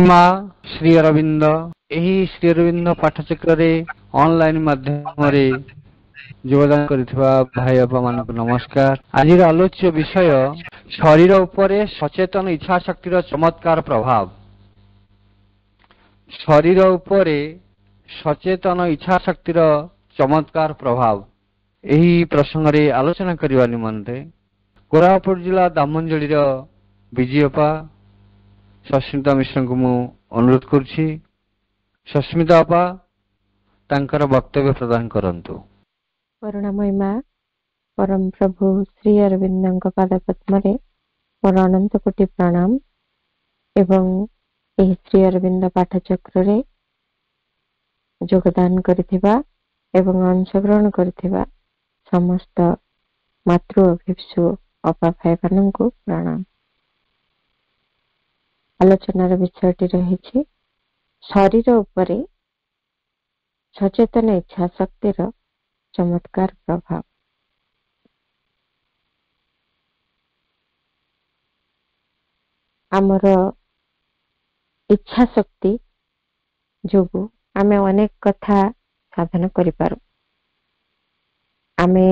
महिमा श्री अरविंद यही श्री अरविंद पाठचक्र ऑनलाइन माध्यम योगदान करिथिबा भाई बापा मानक नमस्कार। आज आलोच्य विषय शरीर उपरे सचेतन इच्छा शक्तिर चमत्कार प्रभाव। शरीर उपरे सचेतन इच्छा शक्तिर चमत्कार प्रभाव यही प्रसंग रे आलोचना करने निमंते कोरापुट जिला दामंजली विजयपा सस्मिता मिश्र को मु अनुरोध करुछि। सस्मिता अपा तांकर वक्तव्य प्रदान करंतु। करुणामयी मां परम प्रभु श्री अरविंद पाद पद्म मोर अनंत कोटि प्रणाम एवं एही श्री अरविंद पाठचक्र रे योगदान करिथिबा एवं अंशग्रहण करिथिबा समस्त मातृ अभिप्सु अपा भाई माननकु प्रणाम। आलोचनार विषयटी रही शरीर उपरे सचेतन इच्छा शक्तिर चमत्कार प्रभाव। आमर इच्छा शक्ति जोगु आमे अनेक कथा साधन करि पारू। आमे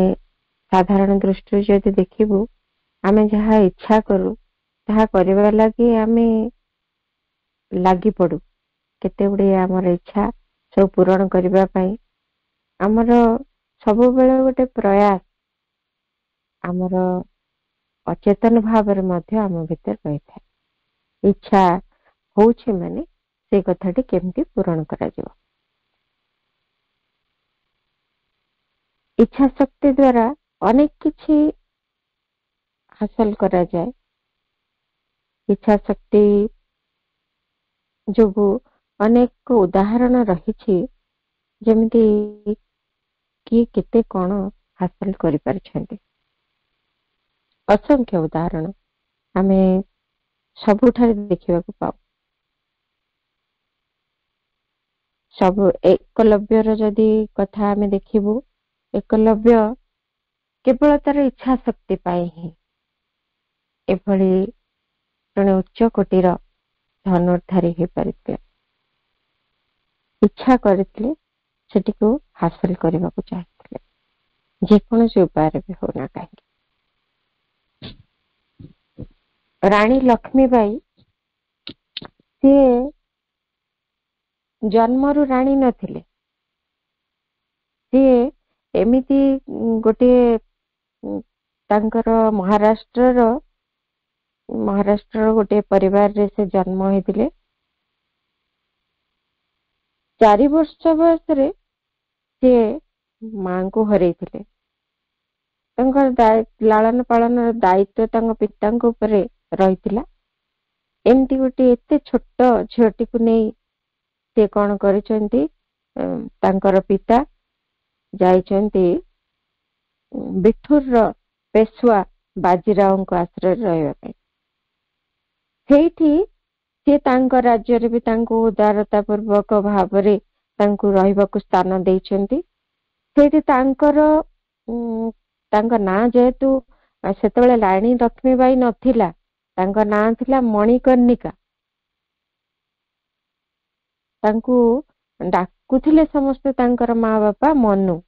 साधारण दृष्टि जदि देखिबु आमे जहा इच्छा करू ताहा करिबा लागि आमे लागि पड़ू। केते गुडे आमर इच्छा सब पूरण करिबा पई आमर सबु बेले गोटे प्रयास आमर अचेतन भाव रे मध्य आम भीतर रही था। इच्छा होउछि माने से कथाटी केमती पूरण करा जिवो। इच्छा शक्ति द्वारा अनेक किछि हासिल करा जाए। इच्छा शक्ति जोगु अनेक उदाहरण रही जेमिति कि केते कोन हासिल करि परिछन्ति। असंख्य उदाहरण आमे सबुठारे देखिबा को पाऊ। सब एकलव्यर जदि कथा आमे देखिबु एकलव्य केवल तार इच्छा शक्ति पाई ही एभली जने उच्च कोटिर धनुर्धारी हो पारिथिले। इच्छा करथिले सेटिको हासिल करबा को चाहथिले जेकोनोसी उपाय भी होना काहे। रानी लक्ष्मीबाई से जन्मरु रानी नथिले। से एमिति गोटे तांकर महाराष्ट्र गोटे परिवार रे से जन्म होइतिले। 4 वर्ष बयस रे से मां को हरैथिले। तांकर लालन पालन दायित्व तांको पितांको ऊपर रहितिला। एमती गोटे एते छोट झियोटी को नै से कोन करिसंती तांकर पिता जाइचंती बिठुर पेशवा बाजीराव को आश्रय रहबा पई। सेठी से तांको राज्य रे भी तांको उदारता पूर्वक भाव रे तांको रहबा को स्थान देइचंती। सेठी तांकर तांका ना जेतु सेतबेले रानी लक्ष्मीबाई नथिला तांका ना थिला मणिकर्णिका। तांको डाकुथिले समस्त तांकर माँ बापा मनु।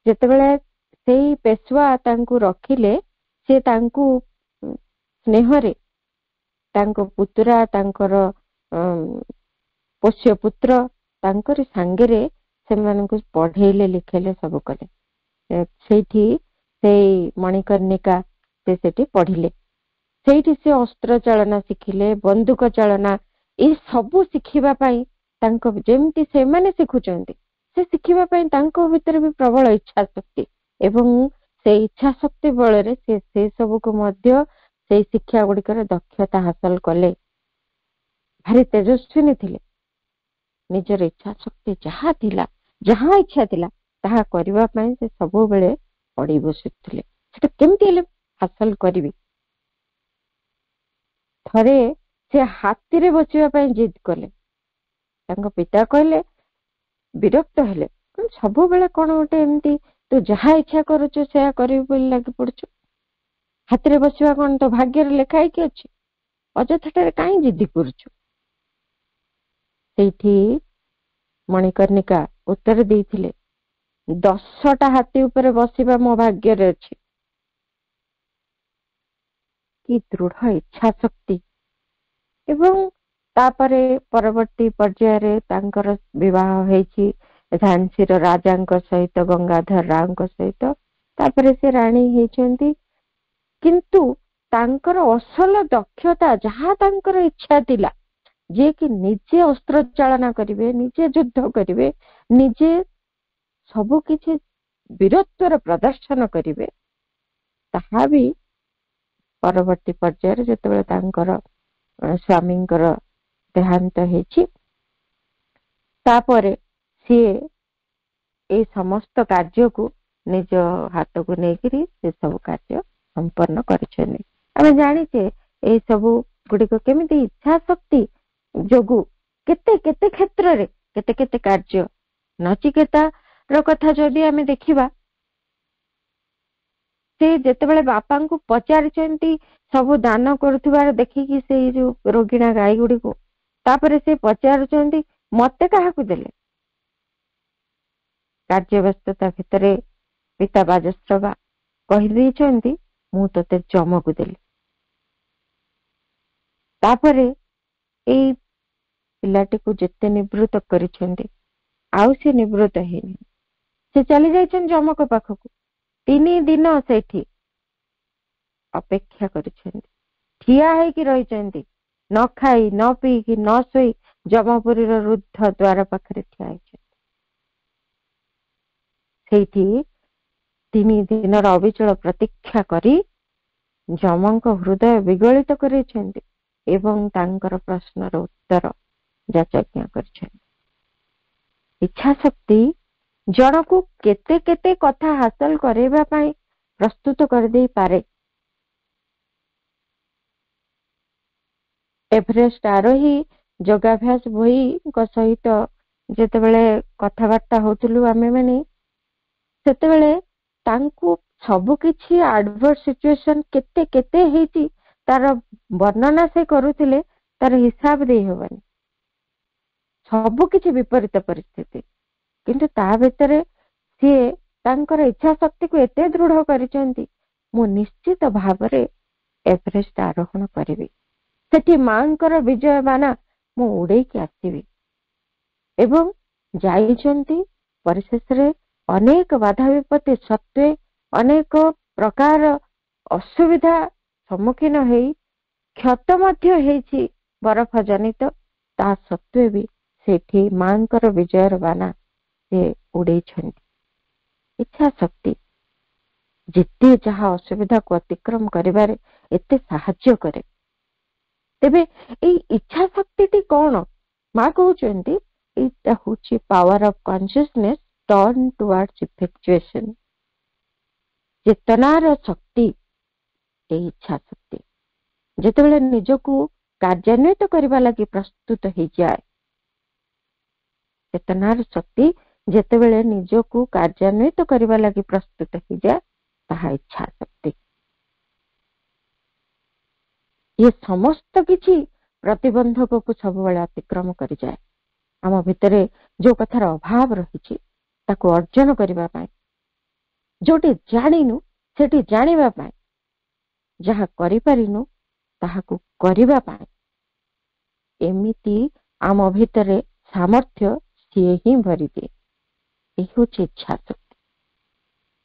जेतेबेले सेही पेशवा तांको रखिले से तांको स्नेहरे तांको पुत्रा तांकर पोष्य पुत्र तांकर सांगरे सेमानकु पढ़ेले लिखेले सब कले। सेठी से मणिकर्णिका से सेठी पढ़िले। सेठी से अस्त्र चालना शिखिले बंदूक चालना ए सबु शिखिबा पई तांको जेमती से माने सिखुचंती से शिखिबा पई तांको भीतर भी प्रबल इच्छा शक्ति एवं से इच्छा शक्ति बल रे से सब को मध्य से शिक्षा गुड़िकर दक्षता हासिल कले। भारी तेजस्विनी थिले। निजर इच्छा शक्ति जहाँ थिला जहाँ इच्छा थिला ताहा करिबा पई से सब बेले पड़ी बसुथिले। सेटा केमती हेले हासिल करिवि। थरे से हाथी रे बचिबा पई जिद कले। तांको पिता कहले विरक्त हेले सब बेले कोन गोटे एमती तू जहाँ इच्छा करूछु से करिवि बोली लागि पड़छु। हाथ रे बसिबा कोन तो भाग्य रे लेखा कि अछि। अजथाटे काई जिद्दी करूछु। ସେଇଠି ମଣିକର୍ଣ୍ଣିକା ଉତ୍ତର ଦେଇଥିଲେ, 10ଟା ହାତୀ ଉପରେ ବସିବା ମୋ ଭାଗ୍ୟରେ ଅଛି। କି ଦୃଢ ଇଚ୍ଛା ଶକ୍ତି। ଏବଂ ତାପରେ ପରବର୍ତ୍ତୀ ପର୍ଯ୍ୟାୟରେ ତାଙ୍କର ବିବାହ ହେଇଛି ଝାନ୍ସୀର ରାଜାଙ୍କ ସହିତ, ଗଙ୍ଗାଧର ରାଓଙ୍କ ସହିତ। ତାପରେ ସେ ରାଣୀ ହେଇଛନ୍ତି। କିନ୍ତୁ ତାଙ୍କର ଅସଲ ଦକ୍ଷତା, ଯାହା ତାଙ୍କର ଇଚ୍ଛା ଥିଲା, ଯିଏ କି ନିଜେ ଅସ୍ତ୍ର ଚାଳନା କରିବେ, ନିଜେ ଯୁଦ୍ଧ କରିବେ, ନିଜେ ସବୁ କିଛି ବୀରତ୍ୱର ପ୍ରଦର୍ଶନ କରିବେ, ତାହା ବି ପରବର୍ତ୍ତୀ ପର୍ଯ୍ୟାୟରେ ଯେତେବେଳେ ତାଙ୍କର ସ୍ୱାମୀଙ୍କର ଦେହାନ୍ତ ହେଇଛି, ତାପରେ ସିଏ ଏଇ ସମସ୍ତ କାର୍ଯ୍ୟକୁ ନିଜ ହାତକୁ ନେଇକରି ସେ ସବୁ କାର୍ଯ୍ୟ ସମ୍ପନ୍ନ କରିଛନ୍ତି। ଆମେ ଜାଣିଛେ ଏଇ ସବୁ ଗୁଡିକ କେମିତି ଇଚ୍ଛା ଶକ୍ତି ଯୋଗୁ କେତେ କେତେ କ୍ଷେତ୍ରରେ କେତେ କେତେ କାର୍ଯ୍ୟ। ନଚିକେତାର କଥା ଯଦି ଆମେ ଦେଖିବା, ସେ ଯେତେବେଳେ ବାପାଙ୍କୁ ପଚାରିଛନ୍ତି ସବୁ ଦାନ କରୁଥିବାର ଦେଖିକି ସେଇ ଯୋଉ ରୋଗିଣା ଗାଈ ଗୁଡିକୁ, ତାପରେ ସେ ପଚାରୁଛନ୍ତି ମତେ କାହାକୁ ଦେଲେ? କାର୍ଯ୍ୟ ବ୍ୟସ୍ତତା ଭିତରେ ପିତା ବାଜଶ୍ରବା କହିଦେଇଛନ୍ତି ମୁଁ ତତେ ଯମକୁ ଦେଲି। ତାପରେ ଏଇ ପିଲାଟିକୁ ଯେତେ ନିବୃତ୍ତ କରିଛନ୍ତି, ଆଉ ସେ ନିବୃତ୍ତ ହେଇନି। ସେ ଚାଲି ଯାଇଛନ୍ତି ଯମକ ପାଖକୁ। 3 ଦିନ ସେଇଠି ଅପେକ୍ଷା କରିଛନ୍ତି, ଠିଆ ହେଇକି ରହିଛନ୍ତି, ନ ଖାଇ ନ ପିଇକି ନ ଶୋଇ ଯମପୁରୀର ରୁଦ୍ଧ ଦ୍ୱାର ପାଖରେ ଠିଆ ହେଇଛନ୍ତି। ସେଇଠି 3 ଦିନର ଅବିଚଳ ପ୍ରତୀକ୍ଷା କରି ଯମଙ୍କ ହୃଦୟ ବିଗଳିତ କରିଛନ୍ତି ଏବଂ ତାଙ୍କର ପ୍ରଶ୍ନର ଉତ୍ତର ଯାଚଜ୍ଞ କରିଛନ୍ତି। ଇଚ୍ଛା ଶକ୍ତି ଜଣକୁ କେତେ କେତେ କଥା ହାସଲ କରିବା ପାଇଁ ପ୍ରସ୍ତୁତ କରିଦେଇପାରେ। ଏଭରେଷ୍ଟ ଆରୋହୀ ଯୋଗାଭ୍ୟାସ ଭୋଇଙ୍କ ସହିତ ଯେତେବେଳେ କଥାବାର୍ତ୍ତା ହଉଥିଲୁ ଆମେମାନେ, ସେତେବେଳେ ତାଙ୍କୁ ସବୁ କିଛି ଆଡଭର୍ସ ସିଚୁଏସନ କେତେ କେତେ ହେଇଛି ତାର ବର୍ଣ୍ଣନା ସେ କରୁଥିଲେ, ତାର ହିସାବ ଦେଇ ହବନି। ସବୁ କିଛି ବିପରୀତ ପରିସ୍ଥିତି, କିନ୍ତୁ ତା ଭିତରେ ସିଏ ତାଙ୍କର ଇଚ୍ଛା ଶକ୍ତିକୁ ଏତେ ଦୃଢ କରିଛନ୍ତି, ମୁଁ ନିଶ୍ଚିତ ଭାବରେ ଏଭରେଷ୍ଟ ଆରୋହଣ କରିବି, ସେଠି ମାଙ୍କର ବିଜୟ ବାନା ମୁଁ ଉଡେଇକି ଆସିବି। ଏବଂ ଯାଇଛନ୍ତି। ପରିଶେଷରେ ଅନେକ ବାଧା ବିପତ୍ତି ସତ୍ତ୍ୱେ, ଅନେକ ପ୍ରକାର ଅସୁବିଧା ସମ୍ମୁଖୀନ ହେଇ, କ୍ଷତ ମଧ୍ୟ ହେଇଛି ବରଫ ଜନିତ, ତା ସତ୍ତ୍ୱେ ବି ସେଠି ମାଙ୍କର ବିଜୟର ବାନା ସେ ଉଡେଇଛନ୍ତି। ଇଚ୍ଛା ଶକ୍ତି ଯେତେ ଯାହା ଅସୁବିଧାକୁ ଅତିକ୍ରମ କରିବାରେ ଏତେ ସାହାଯ୍ୟ କରେ। ତେବେ ଏଇ ଇଚ୍ଛା ଶକ୍ତିଟି କଣ? ମା କହୁଛନ୍ତି ଏଇଟା ହଉଛି power of consciousness turn towards ଇଫେକ୍ଚୁଏସନ। ଚେତନାର ଶକ୍ତି ଏଇ ଇଚ୍ଛା ଶକ୍ତି ଯେତେବେଳେ ନିଜକୁ କାର୍ଯ୍ୟାନ୍ୱିତ କରିବା ଲାଗି ପ୍ରସ୍ତୁତ ହେଇଯାଏ, ଚେତନାର ଶକ୍ତି ଯେତେବେଳେ ନିଜକୁ କାର୍ଯ୍ୟାନ୍ୱିତ କରିବା ଲାଗି ପ୍ରସ୍ତୁତ ହେଇଯାଏ, ତାହା ଇଚ୍ଛା ଶକ୍ତି। ଇଏ ସମସ୍ତ କିଛି ପ୍ରତିବନ୍ଧକକୁ ସବୁବେଳେ ଅତିକ୍ରମ କରିଯାଏ। ଆମ ଭିତରେ ଯୋଉ କଥାର ଅଭାବ ରହିଛି ତାକୁ ଅର୍ଜନ କରିବା ପାଇଁ, ଯୋଉଠି ଜାଣିନୁ ସେଠି ଜାଣିବା ପାଇଁ, ଯାହା କରିପାରିନୁ ତାହାକୁ କରିବା ପାଇଁ, ଏମିତି ଆମ ଭିତରେ ସାମର୍ଥ୍ୟ ସିଏ ହିଁ ଭରିଦିଏ। ଏହି ହଉଛି ଇଚ୍ଛା ଶକ୍ତି।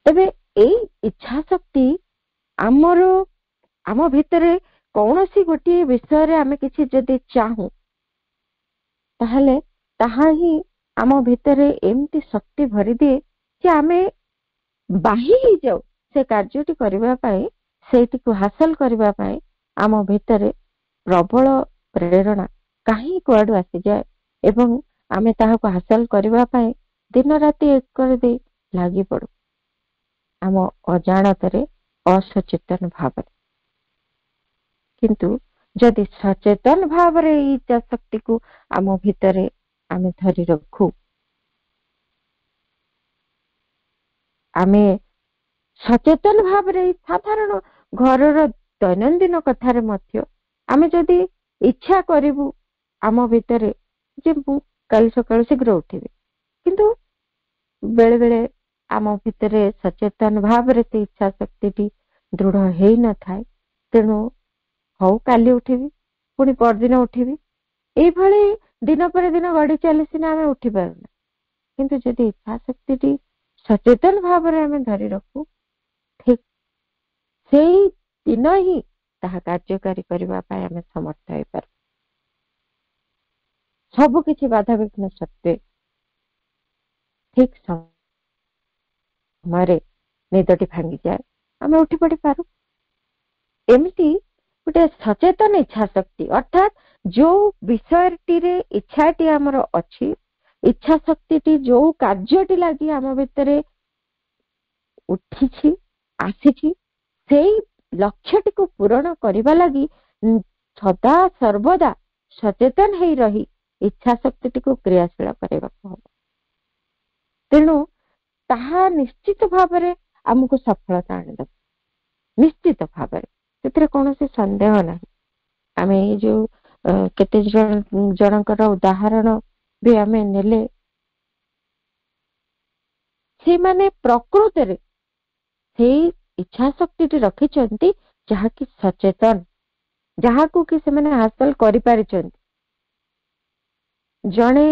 ତେବେ ଏଇ ଇଚ୍ଛା ଶକ୍ତି ଆମ ଭିତରେ କୌଣସି ଗୋଟିଏ ବିଷୟରେ ଆମେ କିଛି ଯଦି ଚାହୁଁ, ତାହେଲେ ତାହା ହିଁ ଆମ ଭିତରେ ଏମିତି ଶକ୍ତି ଭରିଦିଏ ଯେ ଆମେ ବାହି ହେଇଯାଉ ସେ କାର୍ଯ୍ୟଟି କରିବା ପାଇଁ, ସେଇଟିକୁ ହାସଲ କରିବା ପାଇଁ। ଆମ ଭିତରେ ପ୍ରବଳ ପ୍ରେରଣା କାହିଁ କୁଆଡୁ ଆସିଯାଏ ଏବଂ ଆମେ ତାହାକୁ ହାସଲ କରିବା ପାଇଁ ଦିନ ରାତି ଏକ କରିଦେଇ ଲାଗି ପଡୁ, ଆମ ଅଜାଣତରେ, ଅସଚେତନ ଭାବରେ। କିନ୍ତୁ ଯଦି ସଚେତନ ଭାବରେ ଏଇ ଇଚ୍ଛା ଶକ୍ତିକୁ ଆମ ଭିତରେ ଆମେ ଧରି ରଖୁ, ଆମେ ସଚେତନ ଭାବରେ ସାଧାରଣ ଘରର ଦୈନନ୍ଦିନ କଥାରେ ମଧ୍ୟ ଆମେ ଯଦି ଇଚ୍ଛା କରିବୁ ଆମ ଭିତରେ ଯେ ମୁଁ କାଲି ସକାଳୁ ଶୀଘ୍ର ଉଠିବି, କିନ୍ତୁ ବେଳେ ବେଳେ ଆମ ଭିତରେ ସଚେତନ ଭାବରେ ସେ ଇଚ୍ଛା ଶକ୍ତିଟି ଦୃଢ ହେଇନଥାଏ। ତେଣୁ ହଉ କାଲି ଉଠିବି, ପୁଣି ପରଦିନ ଉଠିବି, ଏଇଭଳି ଦିନ ପରେ ଦିନ ଗଡି ଚାଲି ସିନା ଆମେ ଉଠି ପାରୁନା, କିନ୍ତୁ ଯଦି ଇଚ୍ଛା ଶକ୍ତିଟି ସଚେତନ ଭାବରେ ଆମେ ଧରି ରଖୁ, ଠିକ ସେଇ ଦିନ ହିଁ ତାହା କାର୍ଯ୍ୟକାରୀ କରିବା ପାଇଁ ଆମେ ସମର୍ଥ ହେଇପାରୁ। ସବୁ କିଛି ବାଧାବିଘ୍ନ ସତ୍ତ୍ୱେ ଠିକ ସମୟରେ ନିଦଟି ଭାଙ୍ଗିଯାଏ, ଆମେ ଉଠି ପଡି ପାରୁ। ଏମିତି ଗୋଟେ ସଚେତନ ଇଚ୍ଛା ଶକ୍ତି, ଅର୍ଥାତ୍ ଯୋଉ ବିଷୟଟିରେ ଇଚ୍ଛାଟି ଆମର ଅଛି, ଇଚ୍ଛା ଶକ୍ତିଟି ଯୋଉ କାର୍ଯ୍ୟଟି ଲାଗି ଆମ ଭିତରେ ଉଠିଛି ଆସିଛି, ସେଇ ଲକ୍ଷ୍ୟଟିକୁ ପୂରଣ କରିବା ଲାଗି ସଦା ସର୍ବଦା ସଚେତନ ହେଇ ରହି ଇଚ୍ଛା ଶକ୍ତିଟିକୁ କ୍ରିୟାଶୀଳ କରିବାକୁ ହବ। ତେଣୁ ତାହା ନିଶ୍ଚିତ ଭାବରେ ଆମକୁ ସଫଳତା ଆଣିଦେବ, ନିଶ୍ଚିତ ଭାବରେ, ସେଥିରେ କୌଣସି ସନ୍ଦେହ ନାହିଁ। ଆମେ ଏଇ ଯୋଉ କେତେ ଜଣଙ୍କର ଉଦାହରଣ ବି ଆମେ ନେଲେ, ସେମାନେ ପ୍ରକୃତରେ ସେଇ ଇଚ୍ଛା ଶକ୍ତିଟି ରଖିଛନ୍ତି ଯାହାକି ସଚେତନ, ଯାହାକୁ କି ସେମାନେ ହାସଲ କରିପାରିଛନ୍ତି। ଜଣେ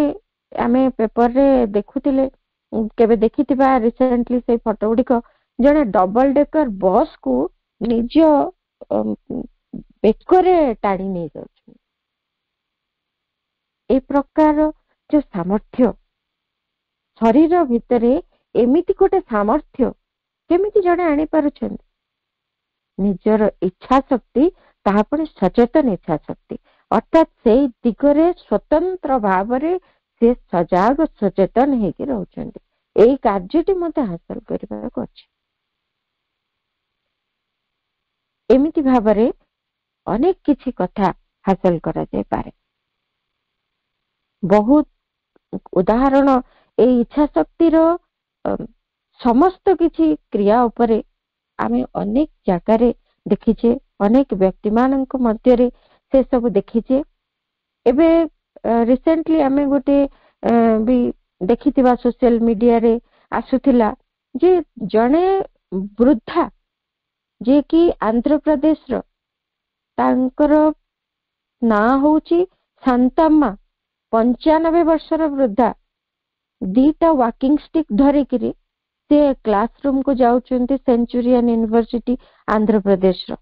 ଆମେ ପେପରରେ ଦେଖୁଥିଲେ, କେବେ ଦେଖିଥିବା ରିସେଣ୍ଟଲି ସେଇ ଫଟୋ ଗୁଡିକ, ଜଣେ ଡବଲ ଡେକର ବସ୍ କୁ ନିଜ ବେକରେ ଟାଣି ନେଇ ଯାଉଛନ୍ତି। ଏ ପ୍ରକାର ଯୋଉ ସାମର୍ଥ୍ୟ ଶରୀର ଭିତରେ, ଏମିତି ଗୋଟେ ସାମର୍ଥ୍ୟ କେମିତି ଜଣେ ଆଣିପାରୁଛନ୍ତି? ନିଜର ଇଚ୍ଛା ଶକ୍ତି, ତାହା ପୁଣି ସଚେତନ ଇଚ୍ଛା ଶକ୍ତି, ଅର୍ଥାତ୍ ସେଇ ଦିଗରେ ସ୍ୱତନ୍ତ୍ର ଭାବରେ ସେ ସଜାଗ ସଚେତନ ହେଇକି ରହୁଛନ୍ତି। ଏଇ କାର୍ଯ୍ୟଟି ମତେ ହାସଲ କରିବାକୁ ଅଛି। ଏମିତି ଭାବରେ ଅନେକ କିଛି କଥା ହାସଲ କରାଯାଇପାରେ। ବହୁତ ଉଦାହରଣ ଏଇ ଇଚ୍ଛା ଶକ୍ତିର ସମସ୍ତ କିଛି କ୍ରିୟା ଉପରେ ଆମେ ଅନେକ ଜାଗାରେ ଦେଖିଛେ, ଅନେକ ବ୍ୟକ୍ତି ମାନଙ୍କ ମଧ୍ୟରେ ସେ ସବୁ ଦେଖିଛେ। ଏବେ ରିସେଣ୍ଟଲି ଆମେ ଗୋଟେ ବି ଦେଖିଥିବା ସୋସିଆଲ ମିଡିଆରେ ଆସୁଥିଲା ଯେ ଜଣେ ବୃଦ୍ଧା, ଯିଏ କି ଆନ୍ଧ୍ରପ୍ରଦେଶର, ତାଙ୍କର ନାଁ ହଉଛି ଶାନ୍ତାମ୍ମା, 95 ବର୍ଷର ବୃଦ୍ଧା, ଦିଟା ୱାକିଂ ଷ୍ଟିକ୍ ଧରିକିରି ସେ କ୍ଲାସରୁମ କୁ ଯାଉଛନ୍ତି ସେଞ୍ଚୁରିଆନ ୟୁନିଭରସିଟି ଆନ୍ଧ୍ରପ୍ରଦେଶର।